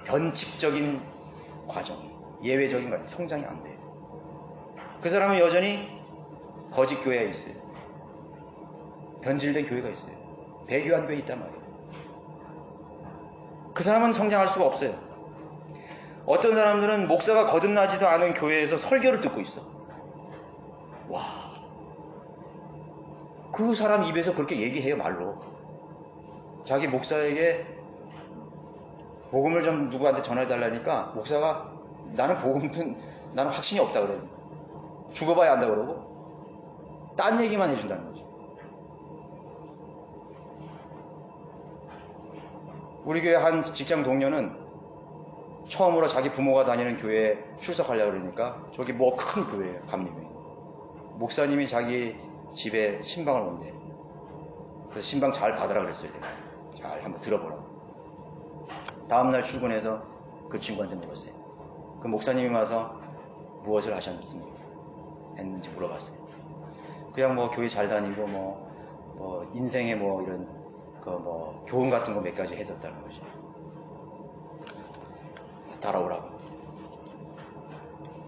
Speaker 1: 변칙적인 과정, 예외적인 과정, 성장이 안 돼요. 그 사람은 여전히 거짓 교회에 있어요. 변질된 교회가 있어요. 배교한 교회에 있단 말이에요. 그 사람은 성장할 수가 없어요. 어떤 사람들은 목사가 거듭나지도 않은 교회에서 설교를 듣고 있어. 와, 그 사람 입에서 그렇게 얘기해요, 말로. 자기 목사에게 복음을 좀 누구한테 전해달라니까 목사가 나는 나는 확신이 없다 그래요. 죽어봐야 한다 그러고 딴 얘기만 해준다는 거죠. 우리 교회 한 직장 동료는 처음으로 자기 부모가 다니는 교회에 출석하려고 그러니까 저기 뭐 큰 교회예요, 감리교회. 목사님이 자기 집에 신방을 온대. 그래서 신방 잘 받으라 그랬어요. 내가. 잘 한번 들어보라고. 다음날 출근해서 그 친구한테 물었어요. 그 목사님이 와서 무엇을 하셨습니까? 했는지 물어봤어요. 그냥 뭐 교회 잘 다니고 뭐 인생에 뭐 이런 교훈 같은 거 몇 가지 해줬다는 거죠. 따라오라고.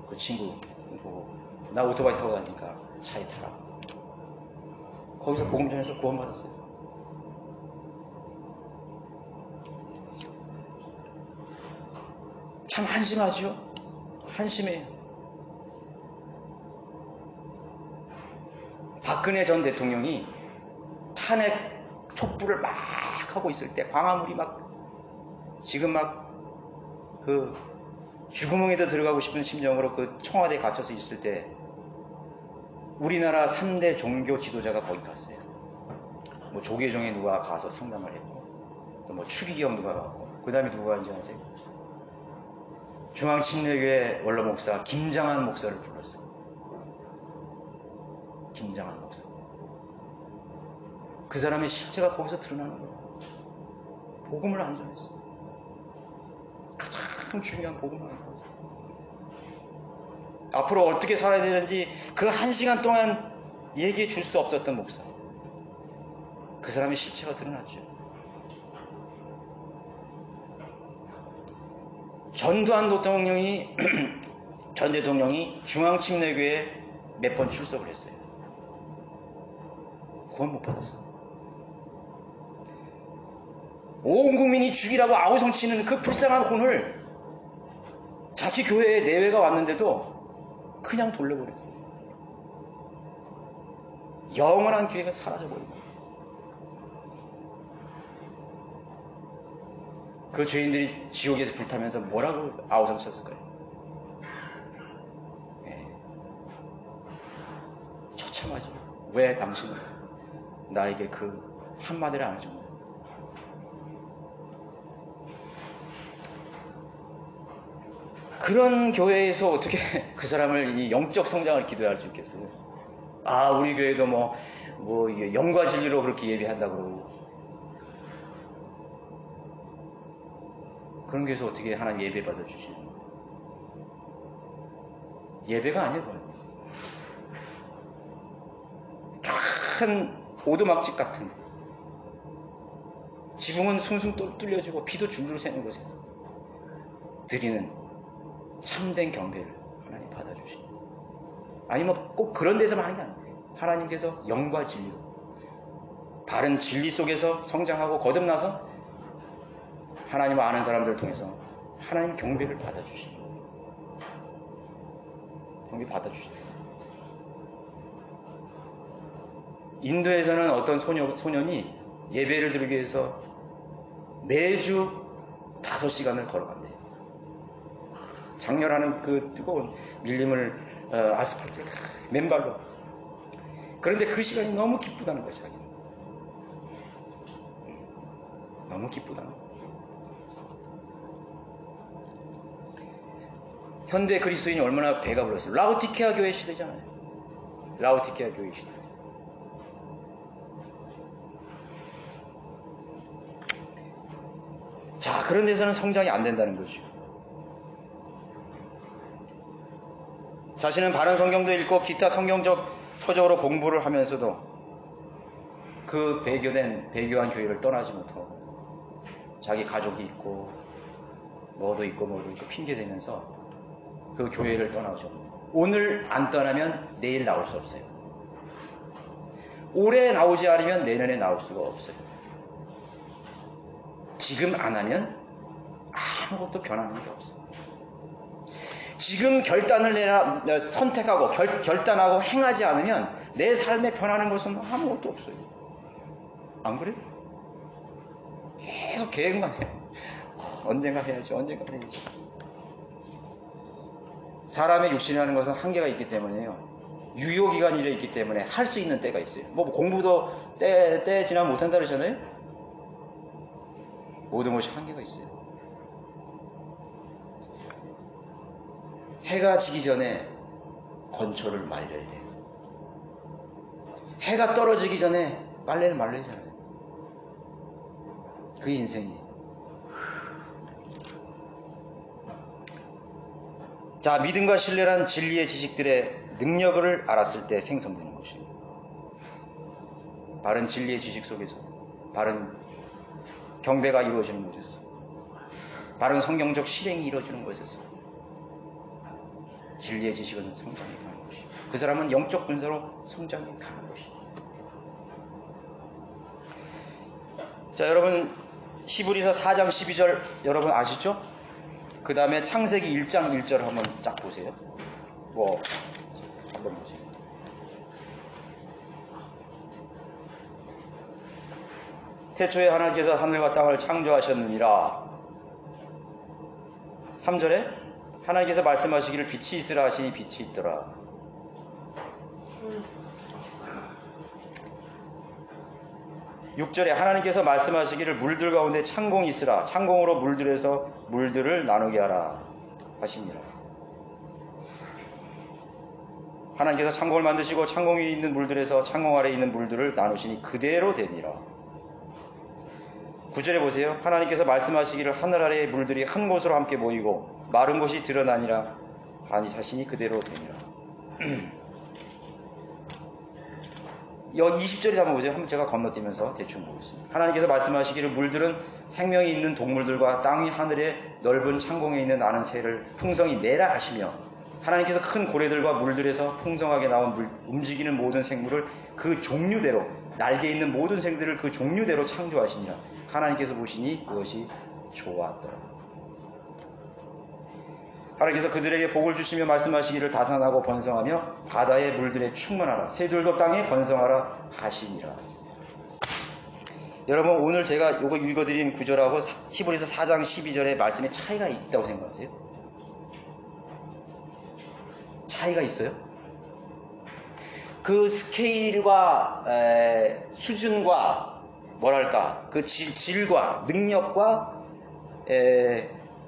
Speaker 1: 그 친구 보고 나 오토바이 타고 다니니까 차에 타라고. 거기서 복음 전해서 구원받았어요. 참 한심하죠? 한심해요. 박근혜 전 대통령이 탄핵 촛불을 막 하고 있을 때 광화문이 지금 그 쥐구멍에도 들어가고 싶은 심정으로 그 청와대에 갇혀서 있을 때 우리나라 3대 종교 지도자가 거기 갔어요. 뭐 조계종에 누가 가서 상담을 했고 또 뭐 추기경 누가 갔고 그 다음에 누가 간지 아세요? 중앙침례교회 원로 목사 김장한 목사를 불렀어요. 김장한 목사. 그 사람의 실체가 거기서 드러나는 거예요. 복음을 안 전했어요. 가장 중요한 복음을 안 전했어요. 앞으로 어떻게 살아야 되는지 그 1시간 동안 얘기해 줄 수 없었던 목사. 그 사람의 실체가 드러났죠. 전두환 대통령이 전 대통령이 중앙침례교회에 몇 번 출석을 했어요. 구원 못 받았어요. 온 국민이 죽이라고 아우성치는 그 불쌍한 혼을 자기 교회에 내외가 왔는데도 그냥 돌려버렸어요. 영원한 교회가 사라져버립니다. 그 죄인들이 지옥에서 불타면서 뭐라고 아우성쳤을까요? 처참하죠. 왜 당신은 나에게 그 한마디를 안 해줬나? 그런 교회에서 어떻게 그 사람을 이 영적 성장을 기도할 수 있겠어요? 아, 우리 교회도 영과 진리로 그렇게 예배한다고 그러고. 그런 교회에서 어떻게 하나님 예배 받아주시는 거예요? 예배가 아니에요, 그건. 큰 오두막집 같은 지붕은 숭숭 뚫려지고 비도 줄줄 새는 곳에서 드리는 참된 경배를 하나님 받아주시는 거예요. 아니면 꼭 그런 데서만 하는 게 아니에요. 하나님께서 영과 진리로 바른 진리 속에서 성장하고 거듭나서 하나님을 아는 사람들을 통해서 하나님 경배를 받아주시는 거예요. 경배 받아주시는 거예요. 인도에서는 어떤 소년이 예배를 드리기 위해서 매주 5시간을 걸어간대요. 장렬하는 그 뜨거운 밀림을 아스팔트를 맨발로. 그런데 그 시간이 너무 기쁘다는 거죠. 너무 기쁘다는 거죠. 현대 그리스도인이 얼마나 배가 불렀어요. 라오디케아 교회 시대잖아요. 라오디케아 교회 시대. 자, 그런 데서는 성장이 안 된다는 거죠. 자신은 바른 성경도 읽고 기타 성경적 서적으로 공부를 하면서도 그 배교한 교회를 떠나지 못하고 자기 가족이 있고 뭐도 있고 핑계대면서 그 교회를 떠나죠. 오늘 안 떠나면 내일 나올 수 없어요. 올해 나오지 않으면 내년에 나올 수가 없어요. 지금 안 하면 아무것도 변하는 게 없어요. 지금 결단을 선택하고 결단하고 행하지 않으면 내 삶에 변하는 것은 아무것도 없어요. 안 그래요? 계속 계획만 해요. 언젠가 해야지. 사람의 육신이라는 것은 한계가 있기 때문에요. 유효기간이 있기 때문에 할 수 있는 때가 있어요. 뭐 공부도 때 지나면 못한다 그러잖아요. 모든 것이 한계가 있어요. 해가 지기 전에 건초를 말려야 돼요. 해가 떨어지기 전에 빨래를 말려야 되잖아요. 그게 인생이에요. 자, 믿음과 신뢰란 진리의 지식들의 능력을 알았을 때 생성되는 것입니다. 바른 진리의 지식 속에서, 바른 경배가 이루어지는 곳에서, 바른 성경적 실행이 이루어지는 곳에서 진리의 지식은 성장해 가는 것입니다. 그 사람은 영적 분서로 성장해 가는 것입니다. 자, 여러분 히브리서 4장 12절 여러분 아시죠? 그 다음에 창세기 1장 1절 한번 쫙 보세요. 한번 보세요. 태초에 하나님께서 하늘과 땅을 창조하셨느니라. 3절에 하나님께서 말씀하시기를 빛이 있으라 하시니 빛이 있더라. 6절에 하나님께서 말씀하시기를 물들 가운데 창공이 있으라. 창공으로 물들에서 물들을 나누게 하라 하시니라. 하나님께서 창공을 만드시고 창공 위에 있는 물들에서 창공 아래에 있는 물들을 나누시니 그대로 되니라. 9절에 보세요. 하나님께서 말씀하시기를 하늘 아래의 물들이 한 곳으로 함께 모이고 마른 곳이 드러나니라 하시니 그대로 되니라. 여기 20절에 한번 보세요. 한번 제가 건너뛰면서 대충 보겠습니다. 하나님께서 말씀하시기를 물들은 생명이 있는 동물들과 땅 하늘의 넓은 창공에 있는 나는 새를 풍성히 내라 하시며 하나님께서 큰 고래들과 물들에서 풍성하게 나온 움직이는 모든 생물을 그 종류대로 날개 있는 모든 생들을 그 종류대로 창조하시니라. 하나님께서 보시니 그것이 좋았더라. 하나님께서 그들에게 복을 주시며 말씀하시기를 다산하고 번성하며 바다의 물들에 충만하라. 새들도 땅에 번성하라 하시니라. 여러분 오늘 제가 이거 읽어드린 구절하고 히브리서 4장 12절의 말씀에 차이가 있다고 생각하세요? 차이가 있어요? 그 스케일과 수준과 뭐랄까 그 질과 능력과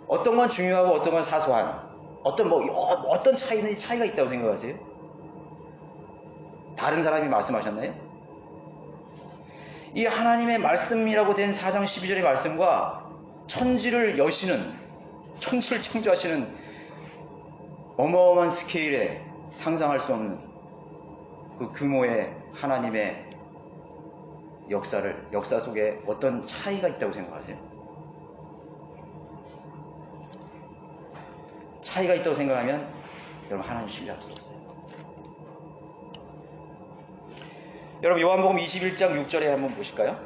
Speaker 1: 어떤 건 중요하고 어떤 건 사소한 어떤 차이가 있다고 생각하세요? 다른 사람이 말씀하셨나요? 이 하나님의 말씀이라고 된 4장 12절의 말씀과 천지를 창조하시는 어마어마한 스케일에 상상할 수 없는 그 규모의 하나님의 역사 속에 어떤 차이가 있다고 생각하세요? 차이가 있다고 생각하면 여러분 하나님 신뢰할 수 없어요. 여러분 요한복음 21장 6절에 한번 보실까요?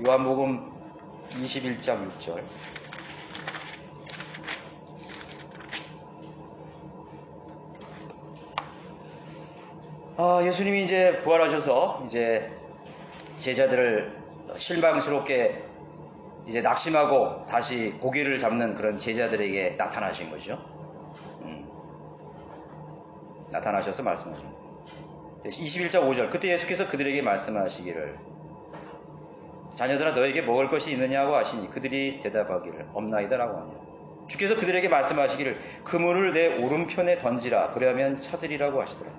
Speaker 1: 요한복음 21장 6절. 예수님이 이제 부활하셔서 이제 제자들을 실망스럽게 이제 낙심하고 다시 고기를 잡는 그런 제자들에게 나타나신 거죠. 나타나셔서 말씀하십니다. 21장 5절. 그때 예수께서 그들에게 말씀하시기를 자녀들아 너에게 먹을 것이 있느냐고 하시니 그들이 대답하기를 없나이다라고 하니라. 주께서 그들에게 말씀하시기를 그물을 내 오른편에 던지라 그러면 찾으리라고 하시더라.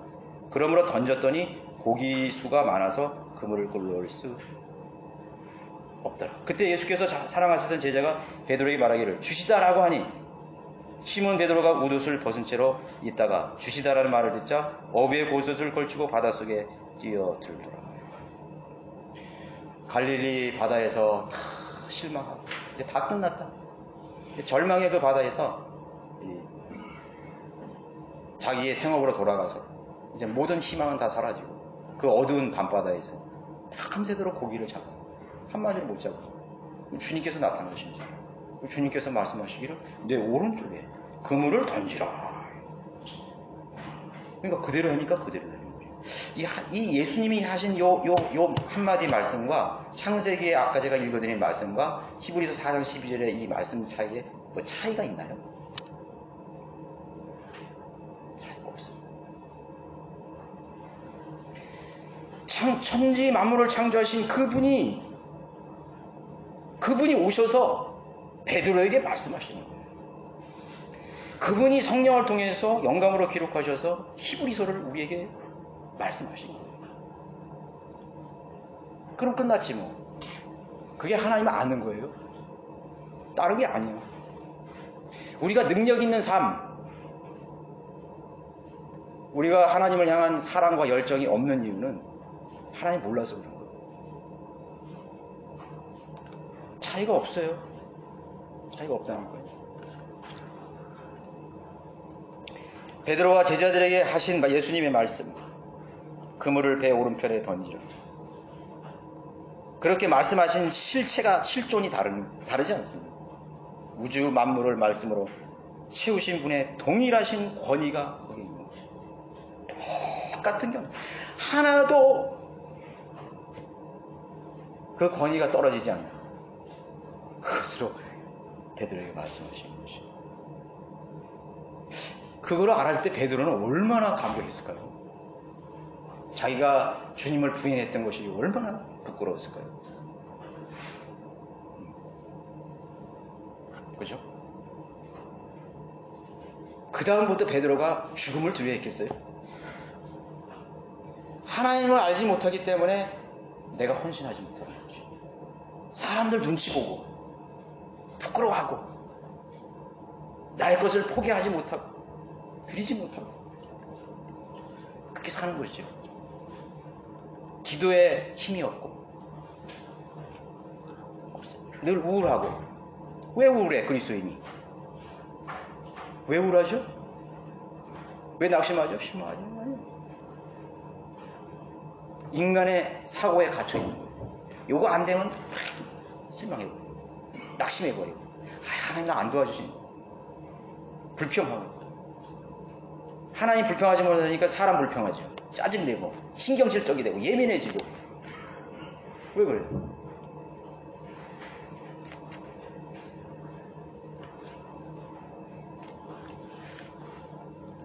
Speaker 1: 그러므로 던졌더니 고기 수가 많아서 그물을 끌어올 수 없더라. 그때 예수께서 사랑하시던 제자가 베드로에게 말하기를 주시다라고 하니 시몬 베드로가 옷을 벗은 채로 있다가 주시다라는 말을 듣자 어부의 겉옷을 걸치고 바닷속에 뛰어들더라. 갈릴리 바다에서 다 실망하고 이제 다 끝났다. 절망의 그 바다에서 자기의 생업으로 돌아가서 이제 모든 희망은 다 사라지고 그 어두운 밤바다에서 밤새도록 고기를 잡고 한마디를 못 잡고 주님께서 나타나신 줄 주님께서 말씀하시기를 내 오른쪽에 그물을 던지라. 그러니까 그대로 하니까 그대로 되는 거죠. 이 예수님이 하신 요 한마디 말씀과 창세기에 아까 제가 읽어드린 말씀과 히브리서 4장 12절의 이 말씀 사이에 뭐 차이가 있나요? 차이가 없어요. 천지 만물을 창조하신 그분이 오셔서 베드로에게 말씀하시는 거예요. 그분이 성령을 통해서 영감으로 기록하셔서 히브리서를 우리에게 말씀하신 거예요. 그럼 끝났지 뭐. 그게 하나님을 아는 거예요. 다른 게 아니에요. 우리가 능력 있는 삶, 우리가 하나님을 향한 사랑과 열정이 없는 이유는 하나님 몰라서 그런 거예요. 차이가 없어요. 차이가 없다는 거예요. 베드로와 제자들에게 하신 예수님의 말씀, 그물을 배 오른편에 던지라. 그렇게 말씀하신 실존이 다르지 않습니다. 우주 만물을 말씀으로 채우신 분의 동일하신 권위가 거기 있는 거예요. 똑같은 경우 하나도 그 권위가 떨어지지 않는 그것으로 베드로에게 말씀하신 것이. 그걸 알았을 때 베드로는 얼마나 감격했을까요? 자기가 주님을 부인했던 것이 얼마나 부끄러웠을까요? 그죠? 그 다음부터 베드로가 죽음을 두려워했겠어요? 하나님을 알지 못하기 때문에 내가 헌신하지 못하는 거지. 사람들 눈치 보고 부끄러워하고 나의 것을 포기하지 못하고 드리지 못하고 그렇게 사는 거죠. 기도에 힘이 없고 늘 우울하고. 왜 우울해 그리스도인이? 왜 우울하죠? 왜 낙심하죠? 실망하죠? 아니요. 인간의 사고에 갇혀있는 거예요. 요거 안 되면 실망해버리고 낙심해버리고 하나님 나 안 도와주시니 불평하고. 하나님 불평하지 못하니까 사람 불평하죠. 짜증내고 신경질적이 되고 예민해지고. 왜 그래요?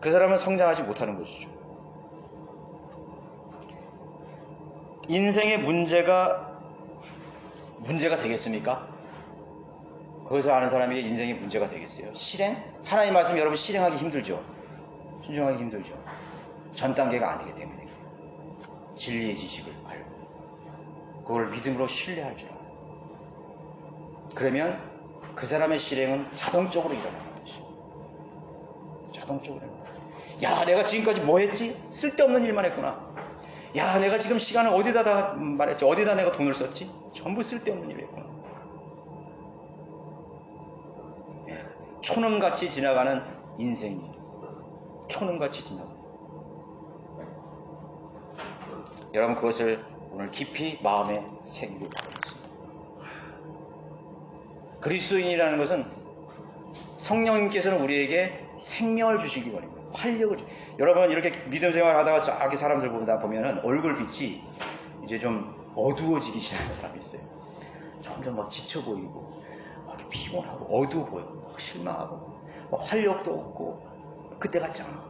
Speaker 1: 그 사람은 성장하지 못하는 것이죠. 인생의 문제가 되겠습니까? 그것을 아는 사람에게 인생의 문제가 되겠어요? 실행? 하나님 말씀 여러분 실행하기 힘들죠? 순종하기 힘들죠? 전 단계가 아니기 때문에. 진리의 지식을 알고 그걸 믿음으로 신뢰할 줄 알고 그러면 그 사람의 실행은 자동적으로 일어나는 것이죠. 자동적으로 일어나는 것이죠. 야, 내가 지금까지 뭐 했지? 쓸데없는 일만 했구나. 야, 내가 지금 시간을 어디다 다 말했지? 어디다 내가 돈을 썼지? 전부 쓸데없는 일을 했구나. 촌음같이 지나가는 인생이 촌음같이 지나가는. 여러분 그것을 오늘 깊이 마음에 새기기 바랍니다. 그리스도인이라는 것은 성령님께서는 우리에게 생명을 주시기 원합니다. 활력을. 여러분 이렇게 믿음 생활하다가 저기 사람들 보면은 얼굴빛이 이제 좀 어두워지기 시작하는 사람이 있어요. 점점 막 지쳐 보이고, 막 피곤하고, 어두워 보여. 막 실망하고, 막 활력도 없고, 그때 같지 않아.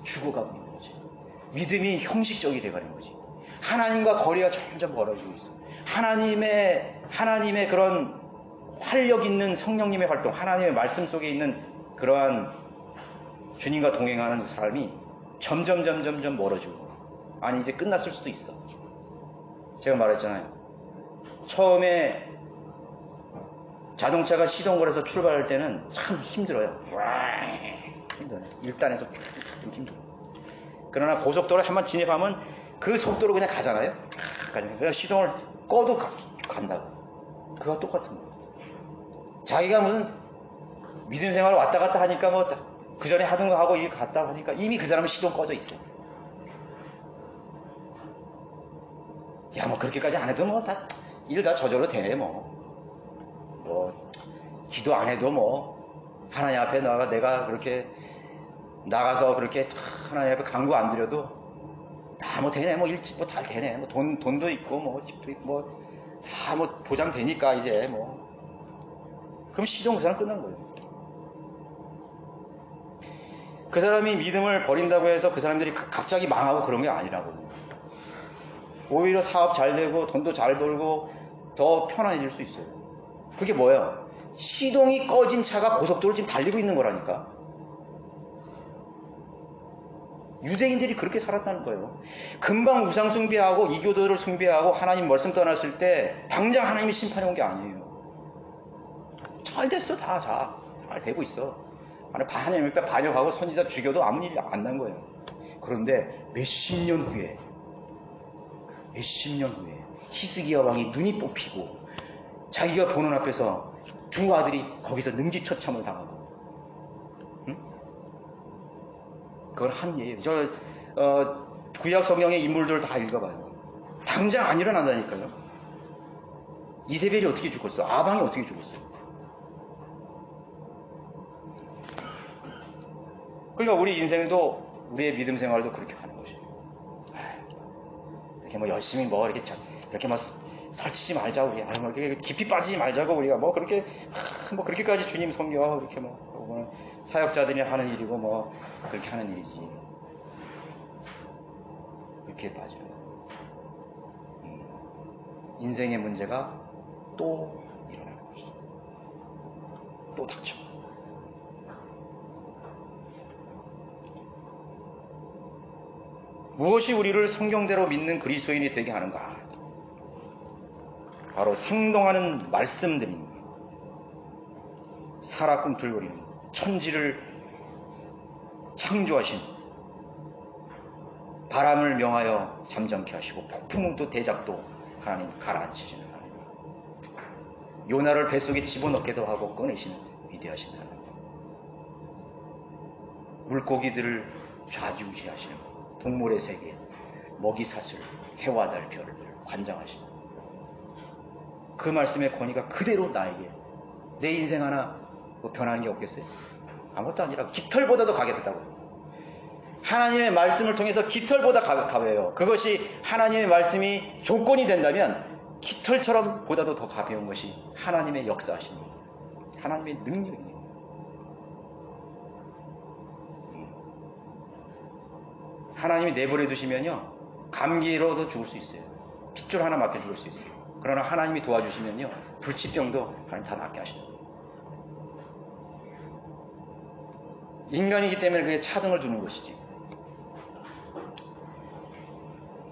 Speaker 1: 죽어가고 있는 거지. 믿음이 형식적이 돼가는 거지. 하나님과 거리가 점점 멀어지고 있어. 하나님의 그런 활력 있는 성령님의 활동, 하나님의 말씀 속에 있는 그러한 주님과 동행하는 사람이 점점 멀어지고, 아니 이제 끝났을 수도 있어. 제가 말했잖아요. 처음에 자동차가 시동 걸어서 출발할 때는 참 힘들어요. 힘들어요. 1단에서 좀 힘들어. 그러나 고속도로에 한번 진입하면 그 속도로 그냥 가잖아요. 그냥 시동을 꺼도 간다고. 그거 똑같은 거예요. 자기가 무슨 믿음 생활을 왔다 갔다 하니까 뭐 그 전에 하던 거 하고 일 갔다 하니까 이미 그 사람은 시동 꺼져 있어요. 야, 뭐 그렇게까지 안 해도 뭐 일 다 저절로 돼. 뭐 기도 안 해도 뭐 하나님 앞에 내가 그렇게 나가서 그렇게 하나님 앞에 간구 안 드려도 다 뭐 되네. 뭐 일찍 뭐 잘 되네. 뭐 돈도 있고 뭐 집도 있고 뭐 다 뭐 보장되니까 이제 뭐. 그럼 시동 그 사람 끝난 거예요. 그 사람이 믿음을 버린다고 해서 그 사람들이 갑자기 망하고 그런 게 아니라고. 오히려 사업 잘 되고 돈도 잘 벌고 더 편안해질 수 있어요. 그게 뭐예요? 시동이 꺼진 차가 고속도로를 지금 달리고 있는 거라니까. 유대인들이 그렇게 살았다는 거예요. 금방 우상 숭배하고 이교도를 숭배하고 하나님 말씀 떠났을 때 당장 하나님이 심판해 온 게 아니에요. 잘 됐어. 다 잘 되고 있어. 하나님 앞에 반역하고 선지자 죽여도 아무 일이 안 난 거예요. 그런데 몇십 년 후에 히스기야 왕이 눈이 뽑히고 자기가 보는 앞에서 두 아들이 거기서 능지처참을 당하고, 응? 그건 한 예예요. 구약 성경의 인물들 다 읽어봐요. 당장 안 일어난다니까요. 이세벨이 어떻게 죽었어? 아방이 어떻게 죽었어요? 그러니까 우리 인생도, 우리의 믿음 생활도 그렇게 가는 것이에요. 이렇게 뭐 열심히 뭐 이렇게 뭐 설치지 말자, 우리. 뭐 이렇게 깊이 빠지지 말자고, 우리가 뭐 그렇게까지 주님 섬겨. 이렇게 뭐, 사역자들이 하는 일이고 뭐, 그렇게 하는 일이지. 이렇게 빠져요. 인생의 문제가 또 일어나는 것이죠. 또 닥쳐. 무엇이 우리를 성경대로 믿는 그리스도인이 되게 하는가? 바로 생동하는 말씀들입니다. 살아 꿈틀거리는 천지를 창조하신, 바람을 명하여 잠잠케 하시고 폭풍도 대작도 하나님 가라앉히시는 하나님, 요나를 뱃속에 집어넣게도 하고 꺼내시는 위대하신 하나님, 물고기들을 좌지우지하시는 동물의 세계, 먹이 사슬, 해와 달, 별을 관장하시는 그 말씀의 권위가 그대로 나에게, 내 인생 하나 뭐 변하는 게 없겠어요? 아무것도 아니라 깃털보다도 가볍다고. 하나님의 말씀을 통해서 깃털보다 가벼워요. 그것이 하나님의 말씀이 조건이 된다면 깃털처럼 보다도 더 가벼운 것이 하나님의 역사하신 것, 하나님의 능력이에요. 하나님이 내버려 두시면요, 감기로도 죽을 수 있어요. 핏줄 하나 맞게 죽을 수 있어요. 그러나 하나님이 도와주시면요, 불치병도 하나님 다 낫게 하시죠. 인간이기 때문에 그게 차등을 두는 것이지.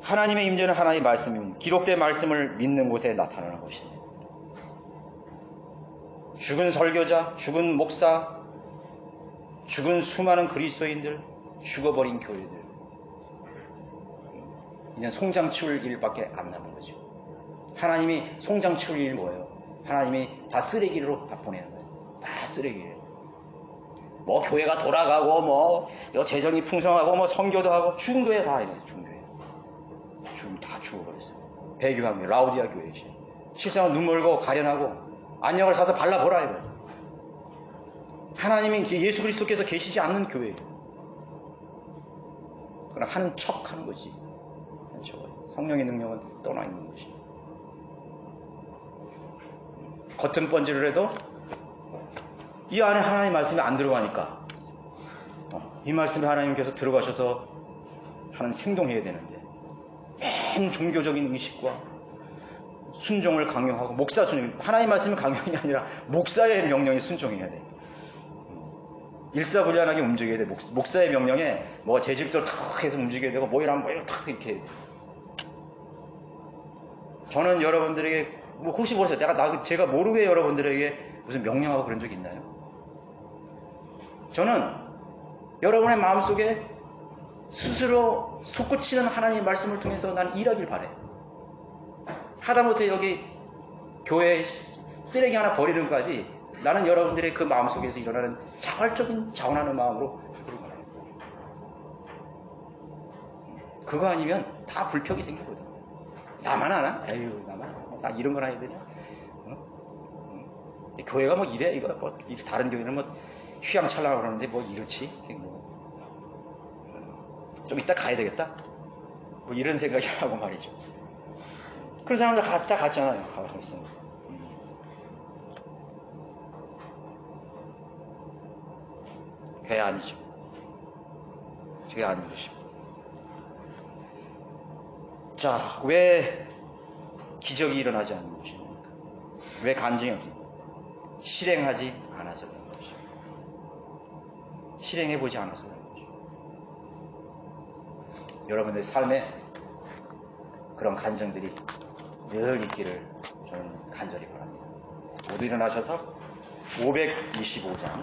Speaker 1: 하나님의 임재는 하나님의 말씀입니다. 기록된 말씀을 믿는 곳에 나타나는 것입니다. 죽은 설교자, 죽은 목사, 죽은 수많은 그리스도인들, 죽어버린 교회들, 이제 송장 치울 일밖에 안 남은 거죠. 하나님이 송장 치울 일이 뭐예요? 하나님이 다 쓰레기로 다 보내는 거예요. 다 쓰레기예요. 뭐 교회가 돌아가고 뭐 재정이 풍성하고 뭐 선교도 하고, 죽은 교회 다 이래요. 죽은 교회 다 죽어버렸어요. 배교한 교회, 라우디아 교회지. 실상은 눈 멀고 가련하고 안약을 사서 발라보라 이거예요. 하나님이 예수 그리스도께서 계시지 않는 교회예요. 그러나 하는 척 하는 거지. 성령의 능력은 떠나 있는 것이. 겉은 번지를 해도 이 안에 하나님 말씀이 안 들어가니까 이 말씀에 하나님께서 들어가셔서 하는 행동해야 되는데 맨 종교적인 의식과 순종을 강요하고 목사 순종, 하나님 말씀이 강요이 아니라 목사의 명령에 순종해야 돼. 일사불란하게 움직여야 돼. 목사의 명령에 뭐가 재질대로 탁 해서 움직여야 되고 뭐이랑 뭐이랑 탁 이렇게. 저는 여러분들에게 뭐 혹시 모르세요. 제가 모르게 여러분들에게 무슨 명령하고 그런 적이 있나요? 저는 여러분의 마음속에 스스로 솟구치는 하나님의 말씀을 통해서 나는 일하길 바래. 하다못해 여기 교회에 쓰레기 하나 버리는 것까지 나는 여러분들의 그 마음속에서 일어나는 자발적인 자원하는 마음으로 하기를 바라요. 그거 아니면 다 불평이 생기거든. 나만 하나? 에휴, 나만 하나? 나 이런 걸 해야 되냐? 교회가 뭐 이래? 이거 뭐 다른 교회는 뭐 휘황찬란하고 그러는데 뭐 이렇지? 좀 이따 가야 되겠다? 뭐 이런 생각이 하고 말이죠. 그런 사람들 다 갔잖아요. 가봤어. 그게 아니죠. 그게 아닌 것이죠. 자, 왜 기적이 일어나지 않는 것입니까? 왜 간증이 없습니까? 실행하지 않아서 그런 것이죠. 실행해보지 않아서 그런 것이죠. 여러분의 삶에 그런 간증들이 늘 있기를 저는 간절히 바랍니다. 모두 일어나셔서 525장